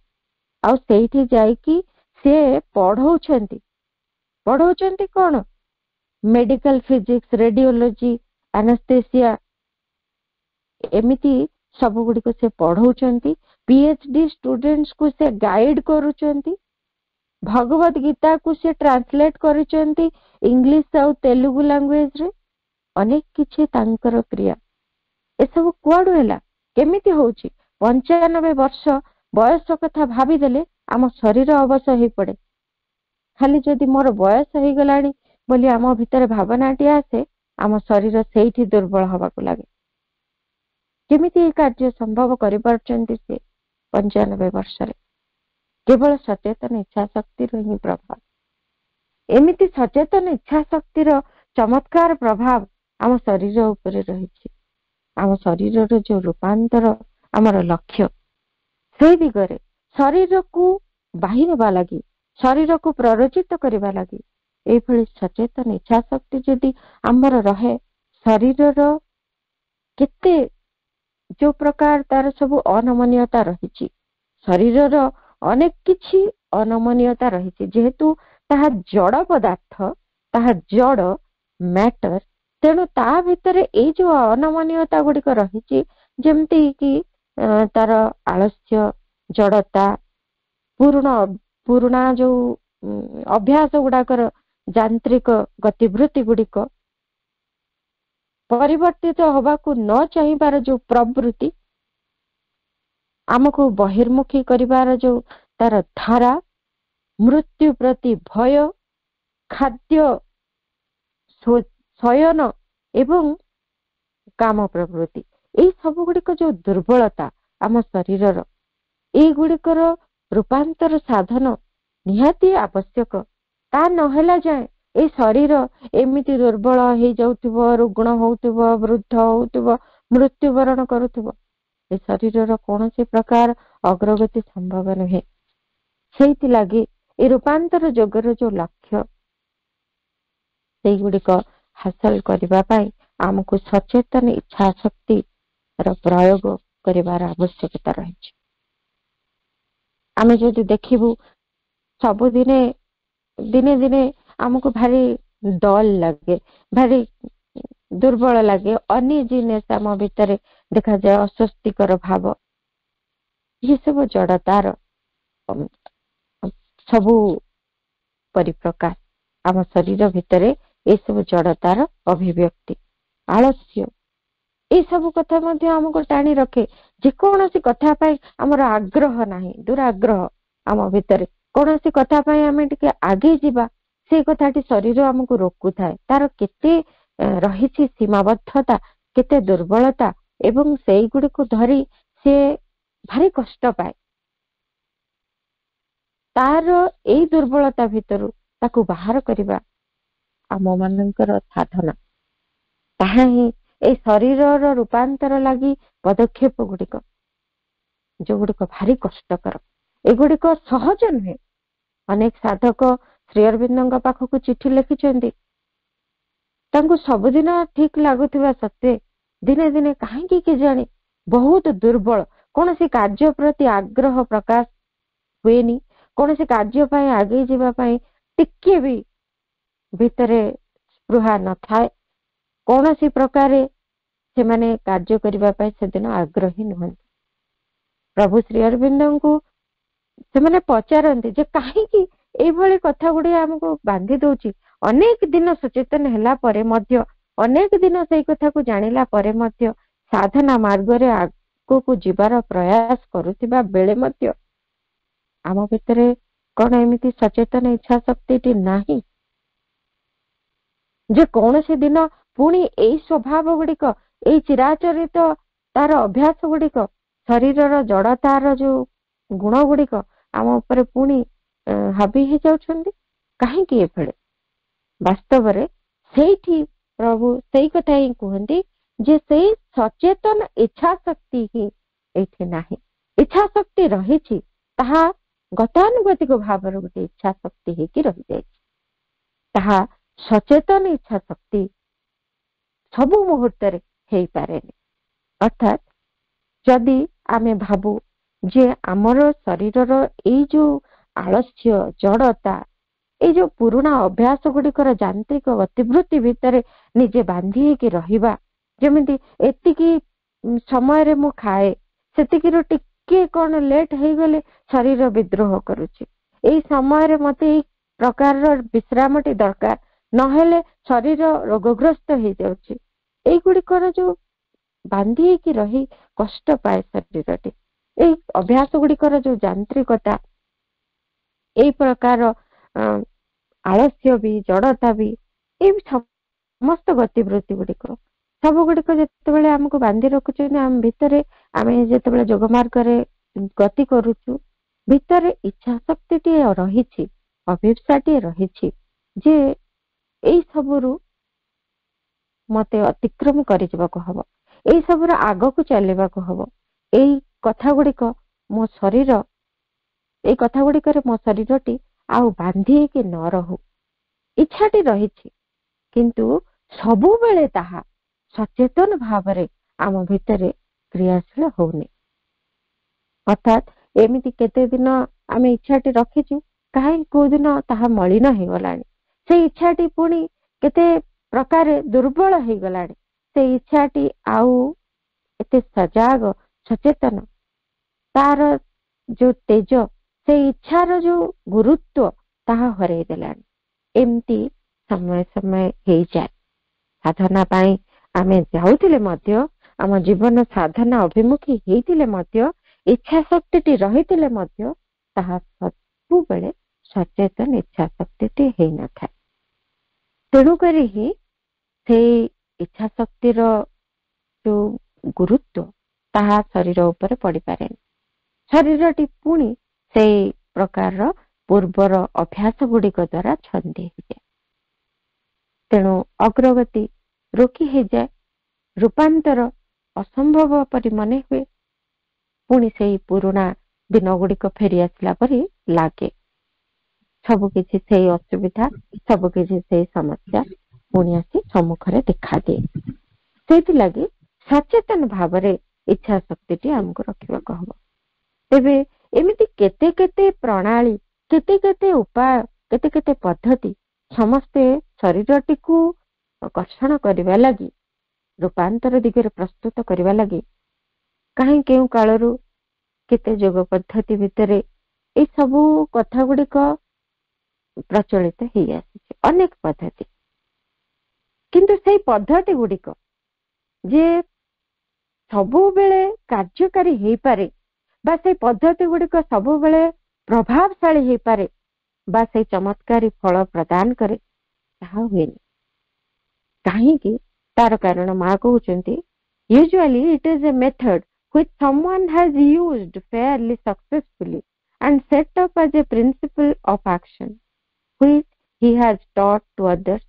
ଆଉ ସେଇଠି ଯାଇକି ସେ ପଢଉଛନ୍ତି କଣ? ମେଡିକାଲ ଫିଜିକ୍ସ, ରେଡିଓଲୋଜି, ଆନାସ୍ଥେସିଆ, ଏମିତି ସବୁ ଗୁଡିକ ସେ ପଢଉଛନ୍ତି। PhD ଷ୍ଟୁଡେଣ୍ଟସ୍ କୁ ସେ ଗାଇଡ କରୁଛନ୍ତି। ଭଗବତ ଗୀତାକୁ ସେ ଟ୍ରାନ୍ସଲେଟ କରିଛନ୍ତି ଇଂଲିଶ ଆଉ ତେଲୁଗୁ ଲାଙ୍ଗୁଏଜରେ। ଅନେକ କିଛି ତାଙ୍କର କ୍ରିୟା। ଏସବୁ କୁଆଡୁ ହେଲା, କେମିତି ହଉଛି? 95 ବର୍ଷ ବୟସ କଥା ଭାବିଦେଲେ ଆମ ଶରୀର ଅବଶ ହେଇପଡେ। ଖାଲି ଯଦି ମୋର ବୟସ ହେଇଗଲାଣି ବୋଲି ଆମ ଭିତରେ ଭାବନାଟି ଆସେ, ଆମ ଶରୀର ସେଇଠି ଦୁର୍ବଳ ହବାକୁ ଲାଗେ। କେମିତି এই କାର୍ଯ୍ୟ ସମ୍ଭବ କରିପାରୁଛନ୍ତି ସେ 95 ବର୍ଷରେ? କେବଳ ସଚେତନ ଇଚ୍ଛା ଶକ୍ତିର ହିଁ ପ୍ରଭାବ। ଏମିତି ସଚେତନ ଇଚ୍ଛା ଶକ୍ତିର ଚମତ୍କାର ପ୍ରଭାବ ଆମ ଶରୀର ଉପରେ ରହିଛି। ଆମ ଶରୀରର ଯୋଉ ରୂପାନ୍ତର ଆମର ଲକ୍ଷ୍ୟ, ସେଇ ଦିଗରେ ଶରୀରକୁ ବାହିବା ଲାଗି, ଶରୀରକୁ ପ୍ରରୋଚିତ କରିବା ଲାଗି ଏଇଭଳି ସଚେତନ ଇଚ୍ଛା ଶକ୍ତି ଯଦି ଆମର ରହେ, ଶରୀରର କେତେ ଯୋଉ ପ୍ରକାର ତାର ସବୁ ଅନମନୀୟତା ରହିଛି, ଶରୀରର ଅନେକ କିଛି ଅନମନୀୟତା ରହିଛି। ଯେହେତୁ ତାହା ଜଡ ପଦାର୍ଥ, ତାହା ଜଡ ମ୍ୟାଟର, ତେଣୁ ତା ଭିତରେ ଏଇ ଯୋଉ ଅନମନୀୟତା ଗୁଡିକ ରହିଛି, ଯେମିତି କି ତାର ଆଳସ୍ୟ, ଜଡତା, ପୁରୁଣା ଯୋଉ ଅଭ୍ୟାସ ଗୁଡାକର ଯାନ୍ତ୍ରିକ ଗତିବୃତ୍ତି ଗୁଡିକ, ପରିବର୍ତ୍ତିତ ହବାକୁ ନ ଚାହିଁବାର ଯୋଉ ପ୍ରବୃତ୍ତି, ଆମକୁ ବହିର୍ମୁଖୀ କରିବାର ଯୋଉ ତାର ଧାରା, ମୃତ୍ୟୁ ପ୍ରତି ଭୟ, ଖାଦ୍ୟ, ଶୟନ ଏବଂ କାମ ପ୍ରବୃତ୍ତି, ଏଇ ସବୁ ଗୁଡିକ ଯୋଉ ଦୁର୍ବଳତା ଆମ ଶରୀରର, ଏଇଗୁଡିକର ରୂପାନ୍ତର ସାଧନ ନିହାତି ଆବଶ୍ୟକ। ତା ନହେଲା ଯାଏ ଏ ଶରୀର ଏମିତି ଦୁର୍ବଳ ହେଇଯାଉଥିବ, ରୁଗ୍ଣ ହଉଥିବ, ବୃଦ୍ଧ ହଉଥିବ, ମୃତ୍ୟୁବରଣ କରୁଥିବ, ଏ ଶରୀରର କୌଣସି ପ୍ରକାର ଅଗ୍ରଗତି ସମ୍ଭବ ନୁହେଁ। ସେଇଥିଲାଗି ଏ ରୂପାନ୍ତର ଯୋଗର ଯୋଉ ଲକ୍ଷ୍ୟ, ସେଇଗୁଡିକ ହାସଲ କରିବା ପାଇଁ ଆମକୁ ସଚେତନ ଇଚ୍ଛା ଶକ୍ତିର ପ୍ରୟୋଗ କରିବାର ଆବଶ୍ୟକତା ରହିଛି। ଆମେ ଯଦି ଦେଖିବୁ ସବୁଦିନେ ଦିନେ ଦିନେ ଆମକୁ ଭାରି ଡଲ୍ ଲାଗେ, ଭାରି ଦୁର୍ବଳ ଲାଗେ, ଅନିଜିନେସ୍ ଆମ ଭିତରେ ଦେଖାଯାଏ, ଅସ୍ୱସ୍ତିକର ଭାବ, ଇଏ ସବୁ ଜଡତାର ସବୁ ପରିପ୍ରକାଶ। ଆମ ଶରୀର ଭିତରେ ଏସବୁ ଜଡତାର ଅଭିବ୍ୟକ୍ତି। ଆଳସ୍ୟ ଏଇ ସବୁ କଥା ମଧ୍ୟ ଆମକୁ ଟାଣି ରଖେ। ଯେକୌଣସି କଥା ପାଇଁ ଆମର ଆଗ୍ରହ ନାହିଁ, ଦୁରାଗ୍ରହ ଆମ ଭିତରେ, କୌଣସି କଥା ପାଇଁ ଆମେ ଟିକେ ଆଗେଇ ଯିବା, ସେ କଥାଟି ଶରୀର ଆମକୁ ରୋକୁଥାଏ। ତାର କେତେ ରହିଛି ସୀମାବଦ୍ଧତା, କେତେ ଦୁର୍ବଳତା, ଏବଂ ସେଇଗୁଡିକୁ ଧରି ସେ ଭାରି କଷ୍ଟ ପାଏ। ତାର ଏଇ ଦୁର୍ବଳତା ଭିତରୁ ତାକୁ ବାହାର କରିବା ଆମ ମାନଙ୍କର ସାଧନା। ତାହା ହିଁ ଏଇ ଶରୀରର ରୂପାନ୍ତର ଲାଗି ପଦକ୍ଷେପ ଗୁଡିକ, ଯୋଉଗୁଡିକ ଭାରି କଷ୍ଟକର, ଏଗୁଡିକ ସହଜ ନୁହେଁ। ଅନେକ ସାଧକ ଶ୍ରୀ ଅରବିନ୍ଦଙ୍କ ପାଖକୁ ଚିଠି ଲେଖିଛନ୍ତି, ତାଙ୍କୁ ସବୁଦିନ ଠିକ ଲାଗୁଥିବା ସତ୍ତ୍ୱେ ଦିନେ ଦିନେ କାହିଁକି କେଜାଣି ବହୁତ ଦୁର୍ବଳ, କୌଣସି କାର୍ଯ୍ୟ ପ୍ରତି ଆଗ୍ରହ ପ୍ରକାଶ ହୁଏନି, କୌଣସି କାର୍ଯ୍ୟ ପାଇଁ ଆଗେଇ ଯିବା ପାଇଁ ଟିକେ ବି ଭିତରେ ସ୍ପୃହା ନଥାଏ, କୌଣସି ପ୍ରକାରେ ସେମାନେ କାର୍ଯ୍ୟ କରିବା ପାଇଁ ସେଦିନ ଆଗ୍ରହୀ ନୁହନ୍ତି। ପ୍ରଭୁ ଶ୍ରୀ ଅରବିନ୍ଦଙ୍କୁ ସେମାନେ ପଚାରନ୍ତି ଯେ କାହିଁକି ଏଇଭଳି କଥା ଗୁଡିକ ଆମକୁ ବାନ୍ଧି ଦଉଛି। ଅନେକ ଦିନ ସଚେତନ ହେଲା ପରେ ମଧ୍ୟ, ଅନେକ ଦିନ ସେଇ କଥାକୁ ଜାଣିଲା ପରେ ମଧ୍ୟ, ସାଧନା ମାର୍ଗରେ ଆଗକୁ ଯିବାର ପ୍ରୟାସ କରୁଥିବା ବେଳେ ମଧ୍ୟ ଆମ ଭିତରେ କଣ ଏମିତି ସଚେତନ ଇଚ୍ଛା ଶକ୍ତିଟି ନାହିଁ ଯେ କୌଣସି ଦିନ ପୁଣି ଏଇ ସ୍ୱଭାବ ଗୁଡିକ, ଏଇ ଚିରାଚରିତ ତାର ଅଭ୍ୟାସ ଗୁଡିକ, ଶରୀରର ଜଡତାର ଯୋଉ ଗୁଣ ଗୁଡିକ ଆମ ଉପରେ ପୁଣି ହାବି ହେଇଯାଉଛନ୍ତି? କାହିଁକି ଏଭଳି? ବାସ୍ତବରେ ସେଇଠି ପ୍ରଭୁ ସେଇ କଥା ହିଁ କୁହନ୍ତି ଯେ ସେଇ ସଚେତନ ଇଚ୍ଛା ଶକ୍ତି ହିଁ ଏଇଠି ନାହିଁ। ଇଚ୍ଛା ଶକ୍ତି ରହିଛି, ତାହା ଗତାନୁଗତିକ ଭାବରେ ଗୋଟେ ଇଚ୍ଛା ଶକ୍ତି ହେଇକି ରହିଯାଇଛି। ତାହା ସଚେତନ ଇଚ୍ଛା ଶକ୍ତି ସବୁ ମୁହୂର୍ତ୍ତରେ ହେଇପାରେନି। ଅର୍ଥାତ୍ ଯଦି ଆମେ ଭାବୁ ଯେ ଆମର ଶରୀରର ଏଇ ଯୋଉ ଆଳସ୍ୟ, ଜଡତା, ଏଇ ଯୋଉ ପୁରୁଣା ଅଭ୍ୟାସ ଗୁଡିକର ଯାନ୍ତ୍ରିକ ଗତିବୃତ୍ତି ଭିତରେ ନିଜେ ବାନ୍ଧି ହେଇକି ରହିବା, ଯେମିତି ଏତିକି ସମୟରେ ମୁଁ ଖାଏ, ସେତିକିରୁ ଟିକେ କଣ ଲେଟ୍ ହେଇଗଲେ ଶରୀର ବିଦ୍ରୋହ କରୁଛି, ଏଇ ସମୟରେ ମତେ ଏଇ ପ୍ରକାରର ବିଶ୍ରାମଟି ଦରକାର, ନହେଲେ ଶରୀର ରୋଗଗ୍ରସ୍ତ ହେଇଯାଉଛି, ଏଇଗୁଡିକର ଯୋଉ ବାନ୍ଧି ହେଇକି ରହି କଷ୍ଟ ପାଏ ଶରୀରଟି, ଏଇ ଅଭ୍ୟାସ ଗୁଡିକର ଯୋଉ ଯାନ୍ତ୍ରିକତା, ଏଇ ପ୍ରକାର ଆଳସ୍ୟ ବି, ଜଡତା ବି, ଏଇ ସମସ୍ତ ଗତିବୃତ୍ତି ଗୁଡିକ ସବୁ ଗୁଡିକ ଯେତେବେଳେ ଆମକୁ ବାନ୍ଧି ରଖୁଛନ୍ତି, ଆମ ଭିତରେ ଆମେ ଯେତେବେଳେ ଯୋଗ ମାର୍ଗରେ ଗତି କରୁଛୁ, ଭିତରେ ଇଚ୍ଛା ଶକ୍ତିଟିଏ ରହିଛି, ଅଭିପ୍ସାଟିଏ ରହିଛି ଯେ ଏଇ ସବୁରୁ ମତେ ଅତିକ୍ରମ କରିଯିବାକୁ ହବ, ଏଇ ସବୁର ଆଗକୁ ଚାଲିବାକୁ ହବ, ଏଇ କଥା ଗୁଡିକ ମୋ ଶରୀର, ଏଇ କଥା ଗୁଡିକରେ ମୋ ଶରୀରଟି ଆଉ ବାନ୍ଧି ହେଇକି ନ ରହୁ। ଇଚ୍ଛାଟି ରହିଛି, କିନ୍ତୁ ସବୁବେଳେ ତାହା ସଚେତନ ଭାବରେ ଆମ ଭିତରେ କ୍ରିୟାଶୀଳ ହଉନି। ଅର୍ଥାତ୍ ଏମିତି କେତେ ଦିନ ଆମେ ଇଚ୍ଛାଟି ରଖିଛୁ, କାହିଁ କୋଉ ଦିନ ତାହା ମଳିନ ହେଇଗଲାଣି, ସେଇ ଇଚ୍ଛାଟି ପୁଣି କେତେ ପ୍ରକାରେ ଦୁର୍ବଳ ହେଇଗଲାଣି, ସେଇ ଇଚ୍ଛାଟି ଆଉ ଏତେ ସଜାଗ, ସଚେତନ, ତାର ଯୋଉ ତେଜ, ସେଇ ଇଚ୍ଛାର ଯୋଉ ଗୁରୁତ୍ୱ ତାହା ହରେଇ ଦେଲାଣି। ଏମିତି ସମୟ ସମୟ ହେଇଯାଏ। ସାଧନା ପାଇଁ ଆମେ ଯାଉଥିଲେ ମଧ୍ୟ, ଆମ ଜୀବନ ସାଧନା ଅଭିମୁଖୀ ହେଇଥିଲେ ମଧ୍ୟ, ଇଚ୍ଛା ଶକ୍ତିଟି ରହିଥିଲେ ମଧ୍ୟ, ତାହା ସବୁବେଳେ ସଚେତନ ଇଚ୍ଛା ଶକ୍ତିଟି ହେଇନଥାଏ। ତେଣୁକରି ହିଁ ସେଇ ଇଚ୍ଛା ଶକ୍ତିର ଯୋଉ ଗୁରୁତ୍ୱ ତାହା ଶରୀର ଉପରେ ପଡିପାରେନି। ଶରୀରଟି ପୁଣି ସେଇ ପ୍ରକାରର ପୂର୍ବର ଅଭ୍ୟାସ ଗୁଡିକ ଦ୍ୱାରା ଛନ୍ଦି ହେଇଯାଏ। ତେଣୁ ଅଗ୍ରଗତି ରୋକି ହେଇଯାଏ, ରୂପାନ୍ତର ଅସମ୍ଭବ ପରି ମନେ ହୁଏ, ପୁଣି ସେଇ ପୁରୁଣା ଦିନ ଗୁଡିକ ଫେରି ଆସିଲା ପରି ଲାଗେ। ସବୁକିଛି ସେଇ ଅସୁବିଧା, ସବୁକିଛି ସେଇ ସମସ୍ୟା ପୁଣି ଆସି ସମ୍ମୁଖରେ ଦେଖାଦିଏ। ସେଇଥିଲାଗି ସଚେତନ ଭାବରେ ଇଚ୍ଛା ଶକ୍ତିଟି ଆମକୁ ରଖିବାକୁ ହବ। ତେବେ ଏମିତି କେତେ କେତେ ପ୍ରଣାଳୀ, କେତେ କେତେ ଉପାୟ, କେତେ କେତେ ପଦ୍ଧତି ସମସ୍ତେ ଶରୀରଟିକୁ କର୍ଷଣ କରିବା ଲାଗି, ରୂପାନ୍ତର ଦିଗରେ ପ୍ରସ୍ତୁତ କରିବା ଲାଗି କାହିଁ କେଉଁ କାଳରୁ କେତେ ଯୋଗ ପଦ୍ଧତି ଭିତରେ ଏଇ ସବୁ କଥା ଗୁଡିକ ପ୍ରଚଳିତ ହେଇ ଆସିଛି, ଅନେକ ପଦ୍ଧତି। କିନ୍ତୁ ସେଇ ପଦ୍ଧତି ଗୁଡିକ ଯେ ସବୁବେଳେ କାର୍ଯ୍ୟକାରୀ ହେଇପାରେ ବା ସେଇ ପଦ୍ଧତି ଗୁଡିକ ସବୁବେଳେ ପ୍ରଭାବଶାଳୀ ହେଇପାରେ ବା ସେଇ ଚମତ୍କାରୀ ଫଳ ପ୍ରଦାନ କରେ, ତାହା ହୁଏନି। କାହିଁକି? ତାର କାରଣ ମା କହୁଛନ୍ତି, usually it is a method which someone has used fairly successfully and set up as a principle of action which he has taught to others,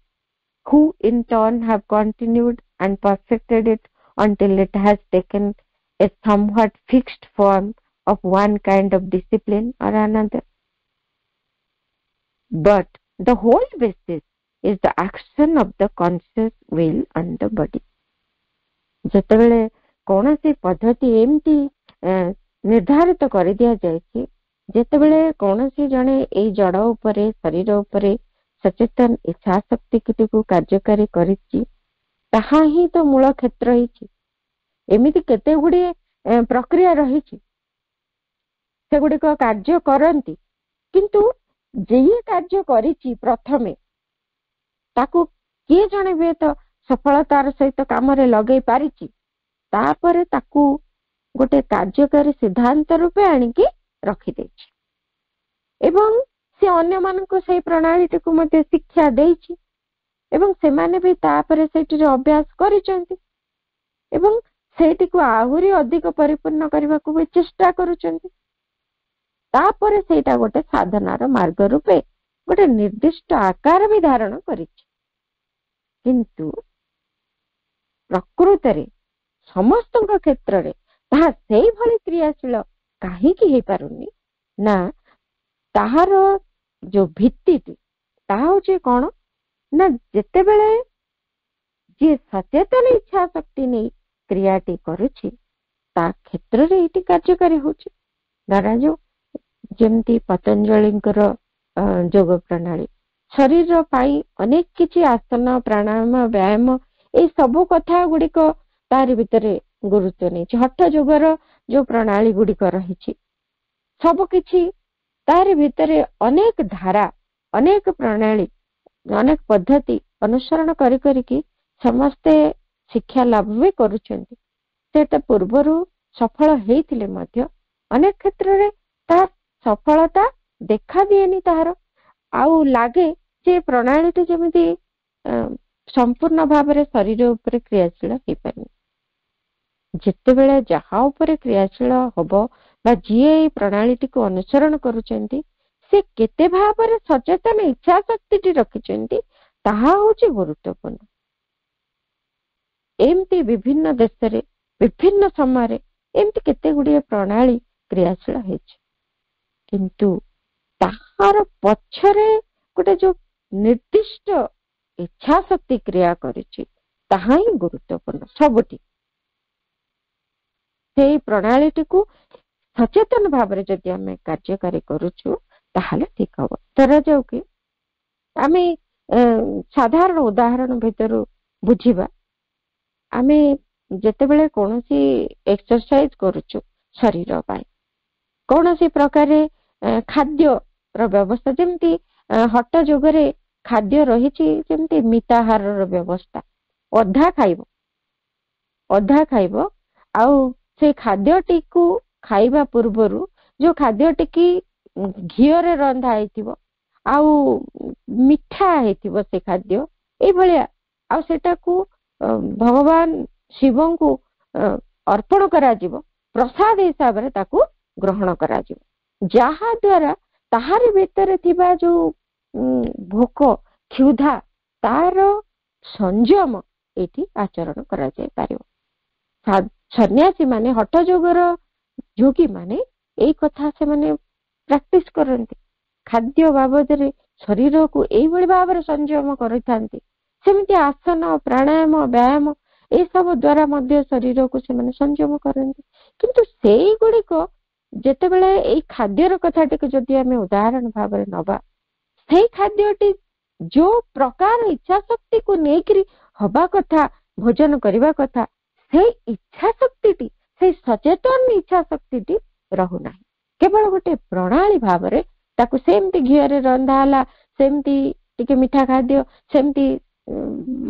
who in turn have continued and perfected it until it has taken a somewhat fixed form of one kind of discipline or another. But the whole basis is the action of the conscious will on the body. ଯେତେବେଳେ କୌଣସି ପଦ୍ଧତି ଏମିତି ନିର୍ଦ୍ଧାରିତ କରିଦିଆଯାଇଛି, ଯେତେବେଳେ କୌଣସି ଜଣେ ଏଇ ଜଡ଼ ଉପରେ, ଶରୀର ଉପରେ ସଚେତନ ଇଚ୍ଛା ଶକ୍ତିଟିକୁ କାର୍ଯ୍ୟକାରୀ କରିଛି, ତାହା ହିଁ ତ ମୂଳ କ୍ଷେତ୍ର ହେଇଛି। ଏମିତି କେତେ ଗୁଡିଏ ପ୍ରକ୍ରିୟା ରହିଛି, ସେଗୁଡିକ କାର୍ଯ୍ୟ କରନ୍ତି, କିନ୍ତୁ ଯିଏ କାର୍ଯ୍ୟ କରିଛି ପ୍ରଥମେ ତାକୁ କିଏ ଜଣେ ବି ତ ସଫଳତାର ସହିତ କାମରେ ଲଗେଇ ପାରିଛି, ତାପରେ ତାକୁ ଗୋଟେ କାର୍ଯ୍ୟକାରୀ ସିଦ୍ଧାନ୍ତ ରୂପେ ଆଣିକି ରଖିଦେଇଛି ଏବଂ ସେ ଅନ୍ୟମାନଙ୍କୁ ସେଇ ପ୍ରଣାଳୀଟିକୁ ମଧ୍ୟ ଶିକ୍ଷା ଦେଇଛି ଏବଂ ସେମାନେ ବି ତାପରେ ସେଇଟିରେ ଅଭ୍ୟାସ କରିଛନ୍ତି ଏବଂ ସେଇଟିକୁ ଆହୁରି ଅଧିକ ପରିପୂର୍ଣ୍ଣ କରିବାକୁ ବି ଚେଷ୍ଟା କରୁଛନ୍ତି। ତାପରେ ସେଇଟା ଗୋଟେ ସାଧନାର ମାର୍ଗ ରୂପେ ଗୋଟେ ନିର୍ଦ୍ଦିଷ୍ଟ ଆକାର ବି ଧାରଣ କରିଛି। କିନ୍ତୁ ପ୍ରକୃତରେ ସମସ୍ତଙ୍କ କ୍ଷେତ୍ରରେ ତାହା ସେଇଭଳି କ୍ରିୟାଶୀଳ କାହିଁକି ହେଇପାରୁନି? ନା, ତାହାର ଯୋଉ ଭିତ୍ତିଟି ତାହା ହଉଛି କଣ ନା, ଯେତେବେଳେ ଯିଏ ସଚେତନ ଇଚ୍ଛା ଶକ୍ତି ନେଇ କ୍ରିୟାଟି କରୁଛି ତା କ୍ଷେତ୍ରରେ ଏଇଟି କାର୍ଯ୍ୟକାରୀ ହଉଛି। ଧରାଯାଉ ଯେମିତି ପତଞ୍ଜଳିଙ୍କର ଯୋଗ ପ୍ରଣାଳୀ, ଶରୀର ପାଇଁ ଅନେକ କିଛି ଆସନ, ପ୍ରାଣାୟାମ, ବ୍ୟାୟାମ ଏଇ ସବୁ କଥା ଗୁଡିକ ତାରି ଭିତରେ ଗୁରୁତ୍ୱ ନେଇଛି। ହଠ ଯୋଗର ଯୋଉ ପ୍ରଣାଳୀ ଗୁଡିକ ରହିଛି, ସବୁ କିଛି ତାରି ଭିତରେ ଅନେକ ଧାରା, ଅନେକ ପ୍ରଣାଳୀ, ଅନେକ ପଦ୍ଧତି ଅନୁସରଣ କରିକି ସମସ୍ତେ ଶିକ୍ଷା ଲାଭ ବି କରୁଛନ୍ତି। ସେଟା ପୂର୍ବରୁ ସଫଳ ହେଇଥିଲେ ମଧ୍ୟ ଅନେକ କ୍ଷେତ୍ରରେ ତାର ସଫଳତା ଦେଖା ଦିଏନି ତାହାର, ଆଉ ଲାଗେ ଯେ ପ୍ରଣାଳୀଟି ଯେମିତି ସମ୍ପୂର୍ଣ୍ଣ ଭାବରେ ଶରୀର ଉପରେ କ୍ରିୟାଶୀଳ ହେଇପାରୁନି। ଯେତେବେଳେ ଯାହା ଉପରେ କ୍ରିୟାଶୀଳ ହବ ବା ଯିଏ ଏଇ ପ୍ରଣାଳୀଟିକୁ ଅନୁସରଣ କରୁଛନ୍ତି, ସେ କେତେ ଭାବରେ ସଚେତନ ଇଚ୍ଛା ଶକ୍ତିଟି ରଖିଛନ୍ତି ତାହା ହଉଛି ଗୁରୁତ୍ୱପୂର୍ଣ୍ଣ। ଏମିତି ବିଭିନ୍ନ ଦେଶରେ ବିଭିନ୍ନ ସମୟରେ ଏମିତି କେତେ ଗୁଡିଏ ପ୍ରଣାଳୀ କ୍ରିୟାଶୀଳ ହେଇଛି, କିନ୍ତୁ ତାହାର ପଛରେ ଗୋଟେ ଯୋଉ ନିର୍ଦ୍ଦିଷ୍ଟ ଇଚ୍ଛା ଶକ୍ତି କ୍ରିୟା କରିଛି ତାହା ହିଁ ଗୁରୁତ୍ୱପୂର୍ଣ୍ଣ। ସବୁଠି ସେଇ ପ୍ରଣାଳୀଟିକୁ ସଚେତନ ଭାବରେ ଯଦି ଆମେ କାର୍ଯ୍ୟକାରୀ କରୁଛୁ ତାହେଲେ ଠିକ ହବ। ଧରାଯାଉ କି ଆମେ ସାଧାରଣ ଉଦାହରଣ ଭିତରୁ ବୁଝିବା, ଆମେ ଯେତେବେଳେ କୌଣସି ଏକ୍ସରସାଇଜ କରୁଛୁ ଶରୀର ପାଇଁ, କୌଣସି ପ୍ରକାର ଖାଦ୍ୟର ବ୍ୟବସ୍ଥା, ଯେମିତି ହଠ ଯୋଗରେ ଖାଦ୍ୟ ରହିଛି, ଯେମିତି ମିତାହାରର ବ୍ୟବସ୍ଥା, ଅଧା ଖାଇବ ଆଉ ସେ ଖାଦ୍ୟଟିକୁ ଖାଇବା ପୂର୍ବରୁ ଯୋଉ ଖାଦ୍ୟଟିକି ଘିଅରେ ରନ୍ଧା ହେଇଥିବ ଆଉ ମିଠା ହେଇଥିବ ସେ ଖାଦ୍ୟ, ଏଇଭଳିଆ, ଆଉ ସେଟାକୁ ଭଗବାନ ଶିବଙ୍କୁ ଅର୍ପଣ କରାଯିବ, ପ୍ରସାଦ ହିସାବରେ ତାକୁ ଗ୍ରହଣ କରାଯିବ, ଯାହା ଦ୍ୱାରା ତାହାରି ଭିତରେ ଥିବା ଯୋଉ ଭୋକ, କ୍ଷୁଧା, ତାର ସଂଯମ ଏଇଠି ଆଚରଣ କରାଯାଇ ପାରିବ। ସନ୍ନ୍ୟାସୀ ମାନେ ହଠ ଯୋଗର ଯୋଗୀ ମାନେ ଏଇ କଥା ସେମାନେ ପ୍ରାକ୍ଟିସ କରନ୍ତି। ଖାଦ୍ୟ ବାବଦରେ ଶରୀରକୁ ଏଇଭଳି ଭାବରେ ସଂଯମ କରିଥାନ୍ତି। ସେମିତି ଆସନ, ପ୍ରାଣାୟାମ, ବ୍ୟାୟାମ ଏସବୁ ଦ୍ଵାରା ମଧ୍ୟ ଶରୀରକୁ ସେମାନେ ସଂଯମ କରନ୍ତି। କିନ୍ତୁ ସେଇଗୁଡିକ ଯେତେବେଳେ ଏଇ ଖାଦ୍ୟର କଥାଟିକୁ ଯଦି ଆମେ ଉଦାହରଣ ଭାବରେ ନବା, ସେଇ ଖାଦ୍ୟଟି ଯୋଉ ପ୍ରକାର ଇଚ୍ଛା ଶକ୍ତିକୁ ନେଇକରି ହବା କଥା, ଭୋଜନ କରିବା କଥା, ସେଇ ଇଚ୍ଛା ଶକ୍ତିଟି, ସେଇ ସଚେତନ ଇଚ୍ଛା ଶକ୍ତିଟି ରହୁନାହିଁ। କେବଳ ଗୋଟେ ପ୍ରଣାଳୀ ଭାବରେ ତାକୁ ସେମିତି ଘିଅରେ ରନ୍ଧା ହେଲା, ସେମିତି ଟିକେ ମିଠା ଖାଦ୍ୟ ସେମିତି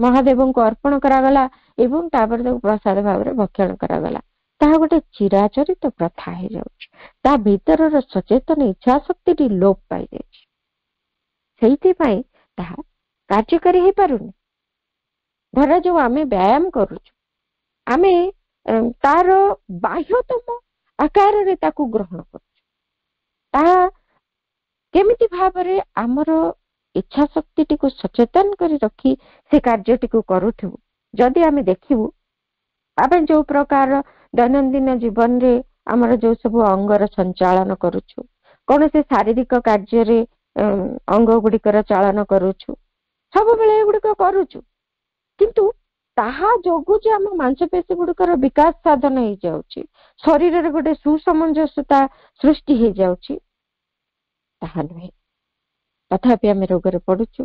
ମହାଦେବଙ୍କୁ ଅର୍ପଣ କରାଗଲା ଏବଂ ତାପରେ ତାକୁ ପ୍ରସାଦ ଭାବରେ ଭକ୍ଷଣ କରାଗଲା। ତାହା ଗୋଟେ ଚିରାଚରିତ ପ୍ରଥା ହେଇଯାଉଛି। ତା ଭିତରର ସଚେତନ ଇଚ୍ଛା ଶକ୍ତିଟି ଲୋପ ପାଇଯାଇଛି। ସେଇଥିପାଇଁ ତାହା କାର୍ଯ୍ୟକାରୀ ହେଇପାରୁନି। ଧରାଯାଉ ଆମେ ବ୍ୟାୟାମ କରୁଛୁ, ଆମେ ତାର ବାହ୍ୟତମ ଆକାରରେ ତାକୁ ଗ୍ରହଣ କରୁଛୁ। ତାହା କେମିତି ଭାବରେ ଆମର ଇଚ୍ଛା ଶକ୍ତିଟିକୁ ସଚେତନ କରି ରଖି ସେ କାର୍ଯ୍ୟଟିକୁ କରୁଥିବୁ। ଯଦି ଆମେ ଦେଖିବୁ, ଆମେ ଯୋଉ ପ୍ରକାର ଦୈନନ୍ଦିନ ଜୀବନରେ ଆମର ଯୋଉ ସବୁ ଅଙ୍ଗର ସଞ୍ଚାଳନ କରୁଛୁ, କୌଣସି ଶାରୀରିକ କାର୍ଯ୍ୟରେ ଅଙ୍ଗ ଗୁଡିକର ଚାଳନ କରୁଛୁ, ସବୁବେଳେ ଏଗୁଡିକ କରୁଛୁ, କିନ୍ତୁ ତାହା ଯୋଗୁ ଯେ ଆମ ମାଂସପେଶୀ ଗୁଡିକର ବିକାଶ ସାଧନ ହେଇଯାଉଛି, ଶରୀରରେ ଗୋଟେ ସୁସମଞ୍ଜସ୍ୟତା ସୃଷ୍ଟି ହେଇଯାଉଛି, ତାହା ନୁହେଁ। ତଥାପି ଆମେ ରୋଗରେ ପଡୁଛୁ।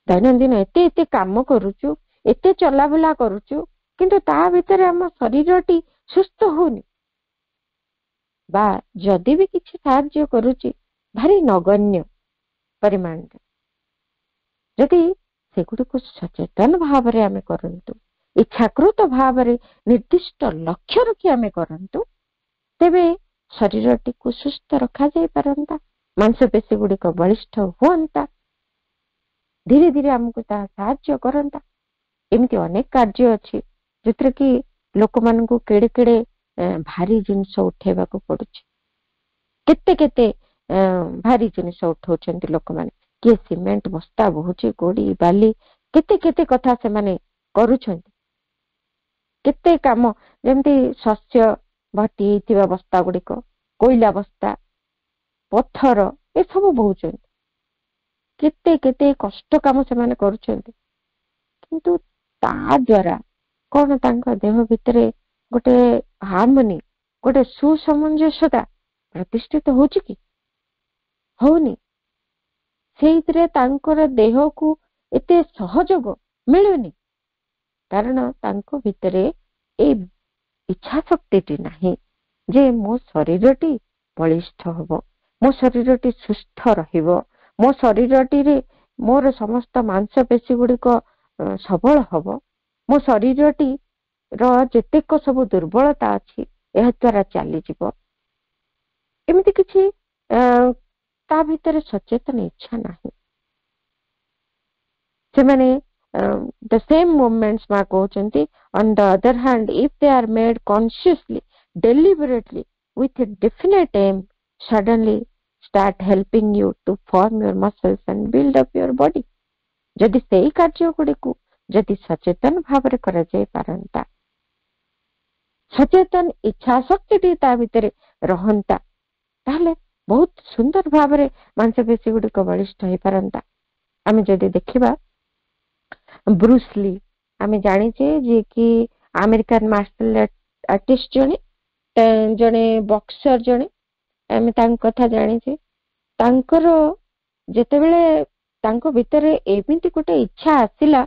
ଦୈନନ୍ଦିନ ଏତେ ଏତେ କାମ କରୁଛୁ, ଏତେ ଚଲାବୁଲା କରୁଛୁ, କିନ୍ତୁ ତା ଭିତରେ ଆମ ଶରୀରଟି ସୁସ୍ଥ ହଉନି, ବା ଯଦି ବି କିଛି ସାହାଯ୍ୟ କରୁଛି ଭାରି ନଗଣ୍ୟ ପରିମାଣରେ। ଯଦି ସେଗୁଡିକୁ ସଚେତନ ଭାବରେ ଆମେ କରନ୍ତୁ, ଇଚ୍ଛାକୃତ ଭାବରେ ନିର୍ଦ୍ଦିଷ୍ଟ ଲକ୍ଷ୍ୟ ରଖି ଆମେ କରନ୍ତୁ, ତେବେ ଶରୀରଟିକୁ ସୁସ୍ଥ ରଖାଯାଇ ପାରନ୍ତା, ମାଂସପେଶୀ ଗୁଡିକ ବଳିଷ୍ଠ ହୁଅନ୍ତା, ଧୀରେ ଧୀରେ ଆମକୁ ତାହା ସାହାଯ୍ୟ କରନ୍ତା। ଏମିତି ଅନେକ କାର୍ଯ୍ୟ ଅଛି ଯୋଉଥିରେ କି ଲୋକମାନଙ୍କୁ କେଡେ କେଡେ ଭାରି ଜିନିଷ ଉଠେଇବାକୁ ପଡୁଛି। କେତେ କେତେ ଭାରି ଜିନିଷ ଉଠାଉଛନ୍ତି ଲୋକମାନେ। କିଏ ସିମେଣ୍ଟ ବସ୍ତା ବୋହୁଛି, ଗୋଡି ବାଲି, କେତେ କେତେ କଥା ସେମାନେ କରୁଛନ୍ତି। କେତେ କାମ, ଯେମିତି ଶସ୍ୟ ଭର୍ତ୍ତି ହେଇଥିବା ବସ୍ତା ଗୁଡିକ, କୋଇଲା ବସ୍ତା, ପଥର ଏସବୁ ବୋହୁଛନ୍ତି। କେତେ କେତେ କଷ୍ଟ କାମ ସେମାନେ କରୁଛନ୍ତି। କିନ୍ତୁ ତା ଦ୍ୱାରା କଣ ତାଙ୍କ ଦେହ ଭିତରେ ଗୋଟେ ହାର୍ମୋନି, ଗୋଟେ ସୁସମଞ୍ଜସ୍ୟତା ପ୍ରତିଷ୍ଠିତ ହଉଛି କି? ହଉନି। ସେଇଥିରେ ତାଙ୍କର ଦେହକୁ ଏତେ ସହଯୋଗ ମିଳୁନି, କାରଣ ତାଙ୍କ ଭିତରେ ଏଇ ଇଚ୍ଛା ଶକ୍ତିଟି ନାହିଁ ଯେ ମୋ ଶରୀରଟି ବଳିଷ୍ଠ ହବ, ମୋ ଶରୀରଟି ସୁସ୍ଥ ରହିବ, ମୋ ଶରୀରଟିରେ ମୋର ସମସ୍ତ ମାଂସପେଶୀ ଗୁଡିକ ସବଳ ହବ, ମୋ ଶରୀରଟି ର ଯେତେକ ସବୁ ଦୁର୍ବଳତା ଅଛି ଏହା ଦ୍ୱାରା ଚାଲିଯିବ। ଏମିତି କିଛି ତା ଭିତରେ ସଚେତନ ଇଚ୍ଛା ନାହିଁ। ସେମାନେ the same movements ମା କହୁଛନ୍ତି, on the other hand, if they are made consciously, deliberately, with a definite aim, suddenly start helping you to form your muscles and build up your body. ଯଦି ସେଇ କାର୍ଯ୍ୟ ଗୁଡିକୁ ଯଦି ସଚେତନ ଭାବରେ କରାଯାଇ ପାରନ୍ତା, ସଚେତନ ଇଚ୍ଛା ଶକ୍ତିଟି ତା ଭିତରେ ରହନ୍ତା, ତାହେଲେ ବହୁତ ସୁନ୍ଦର ଭାବରେ ମାଂସପେଶୀ ଗୁଡିକ ବଳିଷ୍ଠ ହେଇପାରନ୍ତା। ଆମେ ଯଦି ଦେଖିବା, ବ୍ରୁସ୍ ଲି ଆମେ ଜାଣିଛେ ଯେ କି ଆମେରିକାନ ମାର୍ଶାଲ ଆର୍ଟିଷ୍ଟ, ଜଣେ ବକ୍ସର, ଆମେ ତାଙ୍କ କଥା ଜାଣିଛେ। ତାଙ୍କର ଯେତେବେଳେ ତାଙ୍କ ଭିତରେ ଏମିତି ଗୋଟେ ଇଚ୍ଛା ଆସିଲା,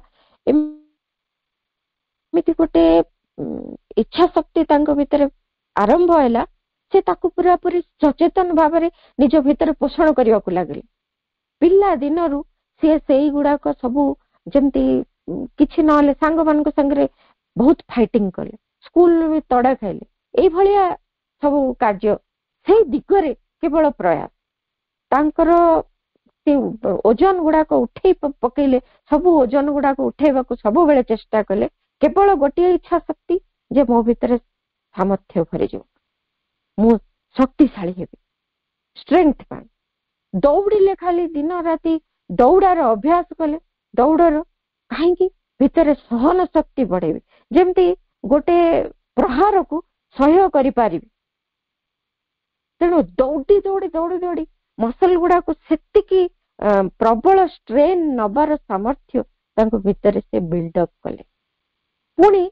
ଏମିତି ଗୋଟେ ଇଚ୍ଛା ଶକ୍ତି ତାଙ୍କ ଭିତରେ ଆରମ୍ଭ ହେଲା, ସେ ତାକୁ ପୁରାପୁରି ସଚେତନ ଭାବରେ ନିଜ ଭିତରେ ପୋଷଣ କରିବାକୁ ଲାଗିଲେ। ପିଲା ଦିନରୁ ସିଏ ସେଇଗୁଡାକ ସବୁ, ଯେମିତି କିଛି ନହେଲେ ସାଙ୍ଗମାନଙ୍କ ସାଙ୍ଗରେ ବହୁତ ଫାଇଟିଂ କଲେ, ସ୍କୁଲରେ ବି ତଡା ଖାଇଲେ, ଏଇଭଳିଆ ସବୁ କାର୍ଯ୍ୟ, ସେଇ ଦିଗରେ କେବଳ ପ୍ରୟାସ। ତାଙ୍କର ସେ ଓଜନ ଗୁଡାକ ଉଠେଇ ପକେଇଲେ, ସବୁ ଓଜନ ଗୁଡାକ ଉଠେଇବାକୁ ସବୁବେଳେ ଚେଷ୍ଟା କଲେ, କେବଳ ଗୋଟିଏ ଇଚ୍ଛା ଶକ୍ତି ଯେ ମୋ ଭିତରେ ସାମର୍ଥ୍ୟ ଭରିଯିବ, ମୁଁ ଶକ୍ତିଶାଳୀ ହେବି, ଷ୍ଟ୍ରେଂଥ ପାଇଁ। ଦୌଡ଼ିଲେ, ଖାଲି ଦିନ ରାତି ଦୌଡାର ଅଭ୍ୟାସ କଲେ। ଦୌଡର କାହିଁକି? ଭିତରେ ସହନ ଶକ୍ତି ବଢେଇବେ, ଯେମିତି ଗୋଟେ ପ୍ରହାରକୁ ସହ୍ୟ କରିପାରିବେ। ତେଣୁ ଦୌଡ଼ି ଦୌଡ଼ି ଦୌଡ଼ି ଦୌଡ଼ି ମସଲ ଗୁଡାକୁ ସେତିକି ପ୍ରବଳ ଷ୍ଟ୍ରେନ୍ ନବାର ସାମର୍ଥ୍ୟ ତାଙ୍କ ଭିତରେ ସେ ବିଲ୍ଡଅପ୍ କଲେ। ପୁଣି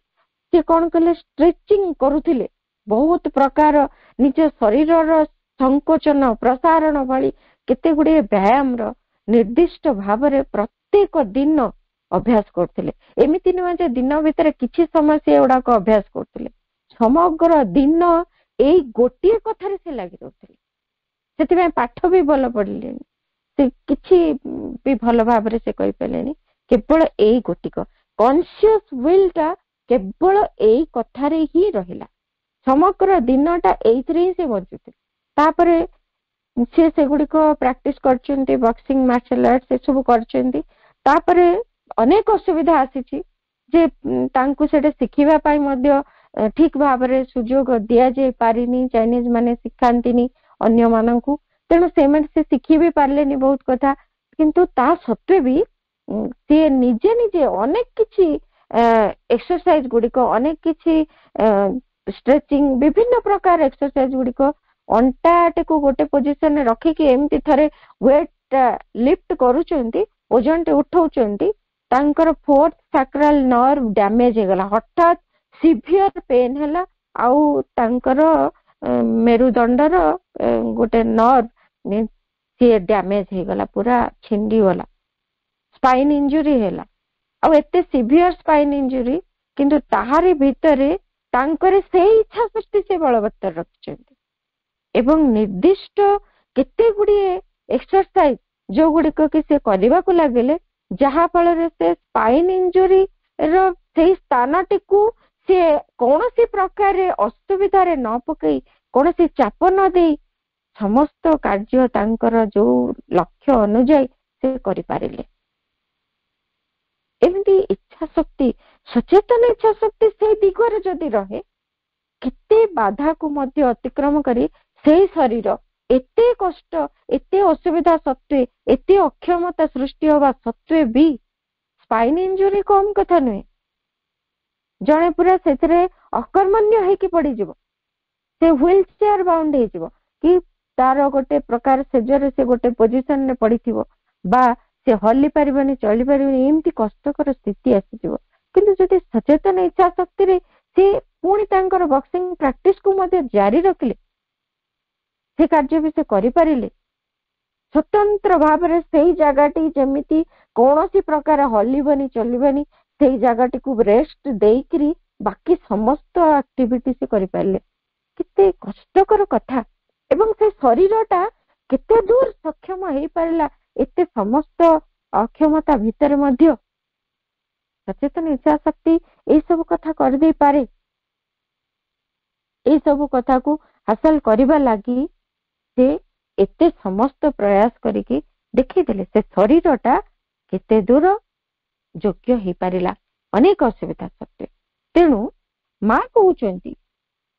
ସେ କଣ କଲେ, ଷ୍ଟ୍ରେଚିଂ କରୁଥିଲେ, ବହୁତ ପ୍ରକାର ନିଜ ଶରୀରର ସଂକୋଚନ ପ୍ରସାରଣ ଭଳି କେତେ ଗୁଡିଏ ବ୍ୟାୟାମର ନିର୍ଦ୍ଦିଷ୍ଟ ଭାବରେ ପ୍ରତ୍ୟେକ ଦିନ ଅଭ୍ୟାସ କରୁଥିଲେ। ଏମିତି ନୁହେଁ ଯେ ଦିନ ଭିତରେ କିଛି ସମୟ ସେ ଏଗୁଡାକ ଅଭ୍ୟାସ କରୁଥିଲେ, ସମଗ୍ର ଦିନ ଏଇ ଗୋଟିଏ କଥାରେ ସେ ଲାଗି ରହୁଥିଲେ। ସେଥିପାଇଁ ପାଠ ବି ଭଲ ପଢିଲେନି, ସେ କିଛି ବି ଭଲ ଭାବରେ ସେ କହିପାରିଲେନି। କେବଳ ଏଇ ଗୋଟିକ କନସିୟସ୍ ୱିଲ୍ ଟା କେବଳ ଏଇ କଥାରେ ହିଁ ରହିଲା। ସମଗ୍ର ଦିନଟା ଏଇଥିରେ ହିଁ ସେ ବଞ୍ଚୁଥିଲେ। ତାପରେ ସେ ସେଗୁଡିକ ପ୍ରାକ୍ଟିସ କରିଛନ୍ତି, ବକ୍ସିଂ, ମାର୍ଶାଲ ଆର୍ଟ ସେସବୁ କରିଛନ୍ତି। ତାପରେ ଅନେକ ଅସୁବିଧା ଆସିଛି ଯେ ତାଙ୍କୁ ସେଟା ଶିଖିବା ପାଇଁ ମଧ୍ୟ ଠିକ ଭାବରେ ସୁଯୋଗ ଦିଆଯାଇ ପାରିନି। ଚାଇନିଜ ମାନେ ଶିଖାନ୍ତିନି ଅନ୍ୟମାନଙ୍କୁ, ତେଣୁ ସେମାନେ ସେ ଶିଖି ବି ପାରିଲେନି ବହୁତ କଥା। କିନ୍ତୁ ତା ସତ୍ତ୍ୱେ ବି ସିଏ ନିଜେ ନିଜେ ଅନେକ କିଛି ଏକ୍ସରସାଇଜ ଗୁଡିକ, ଅନେକ କିଛି ଷ୍ଟ୍ରେଚିଂ, ବିଭିନ୍ନ ପ୍ରକାର ଏକ୍ସରସାଇଜ ଗୁଡିକ, ଅଣ୍ଟାଟିକୁ ଗୋଟେ ପୋଜିସନରେ ରଖିକି ଏମିତି ଥରେ ୱେଟ ଲିଫ୍ଟ କରୁଛନ୍ତି, ଓଜନଟେ ଉଠଉଛନ୍ତି, ତାଙ୍କର ଫୋର୍ଥ ସାକ୍ରାଲ ନର୍ଭ ଡ୍ୟାମେଜ ହେଇଗଲା, ହଠାତ୍ ସିଭିୟର ପେନ୍ ହେଲା, ଆଉ ତାଙ୍କର ମେରୁଦଣ୍ଡର ଗୋଟେ ନର୍ଭ ସିଏ ଡ୍ୟାମେଜ ହେଇଗଲା, ପୁରା ଛିଣ୍ଡିଗଲା, ସ୍ପାଇନ ଇଞ୍ଜୁରି ହେଲା। ଆଉ ଏତେ ସିଭିୟର ସ୍ପାଇନ ଇଞ୍ଜୁରି, କିନ୍ତୁ ତାହାରି ଭିତରେ ତାଙ୍କର ସେଇ ଇଚ୍ଛା ଶକ୍ତି ସେ ବଳବତ୍ତର ରଖିଛନ୍ତି ଏବଂ ନିର୍ଦ୍ଦିଷ୍ଟ କେତେ ଗୁଡିଏ ଏକ୍ସରସାଇଜ ଯୋଉ ଗୁଡିକ କି ସେ କରିବାକୁ ଲାଗିଲେ, ଯାହା ଫଳରେ ସେ ସ୍ପାଇନ ଇଞ୍ଜୁରି ର ସେଇ ସ୍ଥାନଟିକୁ ସେ କୌଣସି ପ୍ରକାରେ ଅସୁବିଧାରେ ନ ପକେଇ, କୌଣସି ଚାପ ନ ଦେଇ ସମସ୍ତ କାର୍ଯ୍ୟ ତାଙ୍କର ଯୋଉ ଲକ୍ଷ୍ୟ ଅନୁଯାୟୀ ସେ କରିପାରିଲେ। ଏମିତି ଇଚ୍ଛା ଶକ୍ତି, ସଚେତନ ଇଚ୍ଛା ଶକ୍ତି ସେଇ ଦିଗରେ ଯଦି ରହେ, କେତେ ବାଧାକୁ ମଧ୍ୟ ଅତିକ୍ରମ କରି ସେଇ ଶରୀର ଏତେ କଷ୍ଟ, ଏତେ ଅସୁବିଧା ସତ୍ତ୍ୱେ, ଏତେ ଅକ୍ଷମତା ସୃଷ୍ଟି ହବା ସତ୍ତ୍ୱେ ବି ସ୍ପାଇନ ଇଞ୍ଜୁରି କମ କଥା ନୁହେଁ। ଜଣେ ପୁରା ସେଥିରେ ଅକର୍ମଣ୍ୟ ହେଇକି ପଡିଯିବ, ସେ ହ୍ୱିଲ ଚେୟାର ବାଉଣ୍ଡ ହେଇଯିବ, କି ତାର ଗୋଟେ ପ୍ରକାର ସେଜରେ ସେ ଗୋଟେ ପୋଜିସନରେ ପଡିଥିବ, ବା ସେ ହଲି ପାରିବନି, ଚଳି ପାରିବନି, ଏମିତି କଷ୍ଟକର ସ୍ଥିତି ଆସିଯିବ। କିନ୍ତୁ ଯଦି ସଚେତନ ଇଚ୍ଛା ଶକ୍ତିରେ ସେ ପୁଣି ତାଙ୍କର ବକ୍ସିଂ ପ୍ରାକ୍ଟିସକୁ ମଧ୍ୟ ଜାରି ରଖିଲେ, ସେ କାର୍ଯ୍ୟ ବି ସେ କରିପାରିଲେ, ସ୍ୱତନ୍ତ୍ର ଭାବରେ ସେଇ ଜାଗାଟି ଯେମିତି କୌଣସି ପ୍ରକାର ହଲିବନି, ଚଲିବନି, ସେଇ ଜାଗାଟିକୁ ରେଷ୍ଟ ଦେଇକିରି ବାକି ସମସ୍ତ ଆକ୍ଟିଭିଟି ସେ କରିପାରିଲେ। କେତେ କଷ୍ଟକର କଥା। ଏବଂ ସେ ଶରୀରଟା କେତେ ଦୂର ସକ୍ଷମ ହେଇପାରିଲା ଏତେ ସମସ୍ତ ଅକ୍ଷମତା ଭିତରେ ମଧ୍ୟ। ସଚେତନ ଇଚ୍ଛା ଶକ୍ତି ଏଇ ସବୁ କଥା କରିଦେଇପାରେ। ଏଇ ସବୁ କଥାକୁ ହାସଲ କରିବା ଲାଗି ସେ ଏତେ ସମସ୍ତ ପ୍ରୟାସ କରିକି ଦେଖିଦେଲେ ସେ ଶରୀରଟା କେତେ ଦୂର ଯୋଗ୍ୟ ହେଇପାରିଲା ଅନେକ ଅସୁବିଧା ସତ୍ତ୍ୱେ। ତେଣୁ ମା କହୁଛନ୍ତି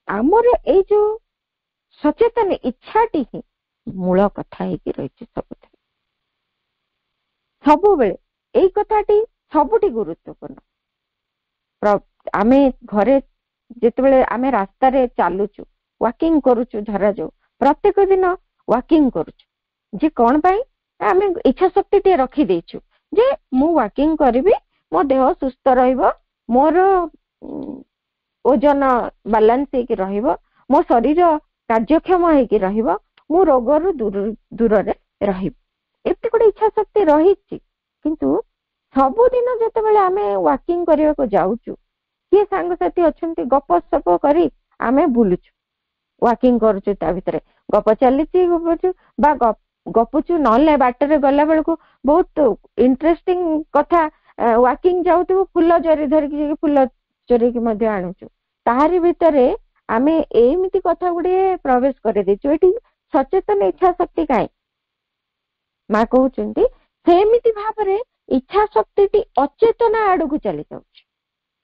ଆମର ଏଇ ଯୋଉ ସଚେତନ ଇଚ୍ଛାଟି ହିଁ ମୂଳ କଥା ହେଇକି ରହିଛି ସବୁଥିରେ। ସବୁବେଳେ ଏଇ କଥାଟି ସବୁଠି ଗୁରୁତ୍ୱପୂର୍ଣ୍ଣ। ଆମେ ଘରେ ଯେତେବେଳେ ଆମେ ରାସ୍ତାରେ ଚାଲୁଛୁ, ୱାକିଂ କରୁଛୁ, ଧରାଯାଉ ପ୍ରତ୍ୟେକ ଦିନ ୱାକିଂ କରୁଛୁ, ଯେ କଣ ପାଇଁ? ଆମେ ଇଚ୍ଛା ଶକ୍ତି ଟିକେ ରଖିଦେଇଛୁ ଯେ ମୁଁ ୱାକିଂ କରିବି, ମୋ ଦେହ ସୁସ୍ଥ ରହିବ, ମୋର ଓଜନ ବାଲାନ୍ସ ହେଇକି ରହିବ, ମୋ ଶରୀର କାର୍ଯ୍ୟକ୍ଷମ ହେଇକି ରହିବ, ମୁଁ ରୋଗରୁ ଦୂରରେ ରହିବି। ଏମିତି ଗୋଟେ ଇଚ୍ଛା ଶକ୍ତି ରହିଛି। କିନ୍ତୁ ସବୁଦିନ ଯେତେବେଳେ ଆମେ ୱାକିଂ କରିବାକୁ ଯାଉଛୁ, କିଏ ସାଙ୍ଗସାଥି ଅଛନ୍ତି ଗପ ସପ କରି ଆମେ ବୁଲୁଛୁ, ୱାକିଂ କରୁଛୁ, ତା ଭିତରେ ଗପ ଚାଲିଛି, ଗପୁଛୁ ବା ଗପୁଛୁ, ନହେଲେ ବାଟରେ ଗଲା ବେଳକୁ ବହୁତ ଇଣ୍ଟରେଷ୍ଟିଂ କଥା, ୱାକିଂ ଯାଉଥିବୁ, ଫୁଲ ଜରି ଧରିକି ଫୁଲ ଚୋରେଇକି ମଧ୍ୟ ଆଣୁଛୁ। ତାହାରି ଭିତରେ ଆମେ ଏମିତି କଥା ଗୁଡିଏ ପ୍ରବେଶ କରିଦେଇଛୁ। ଏଠି ସଚେତନ ଇଚ୍ଛା ଶକ୍ତି କାହିଁ? ମା କହୁଛନ୍ତି ସେମିତି ଭାବରେ ଇଚ୍ଛା ଶକ୍ତିଟି ଅଚେତନା ଆଡକୁ ଚାଲି ଯାଉଛି।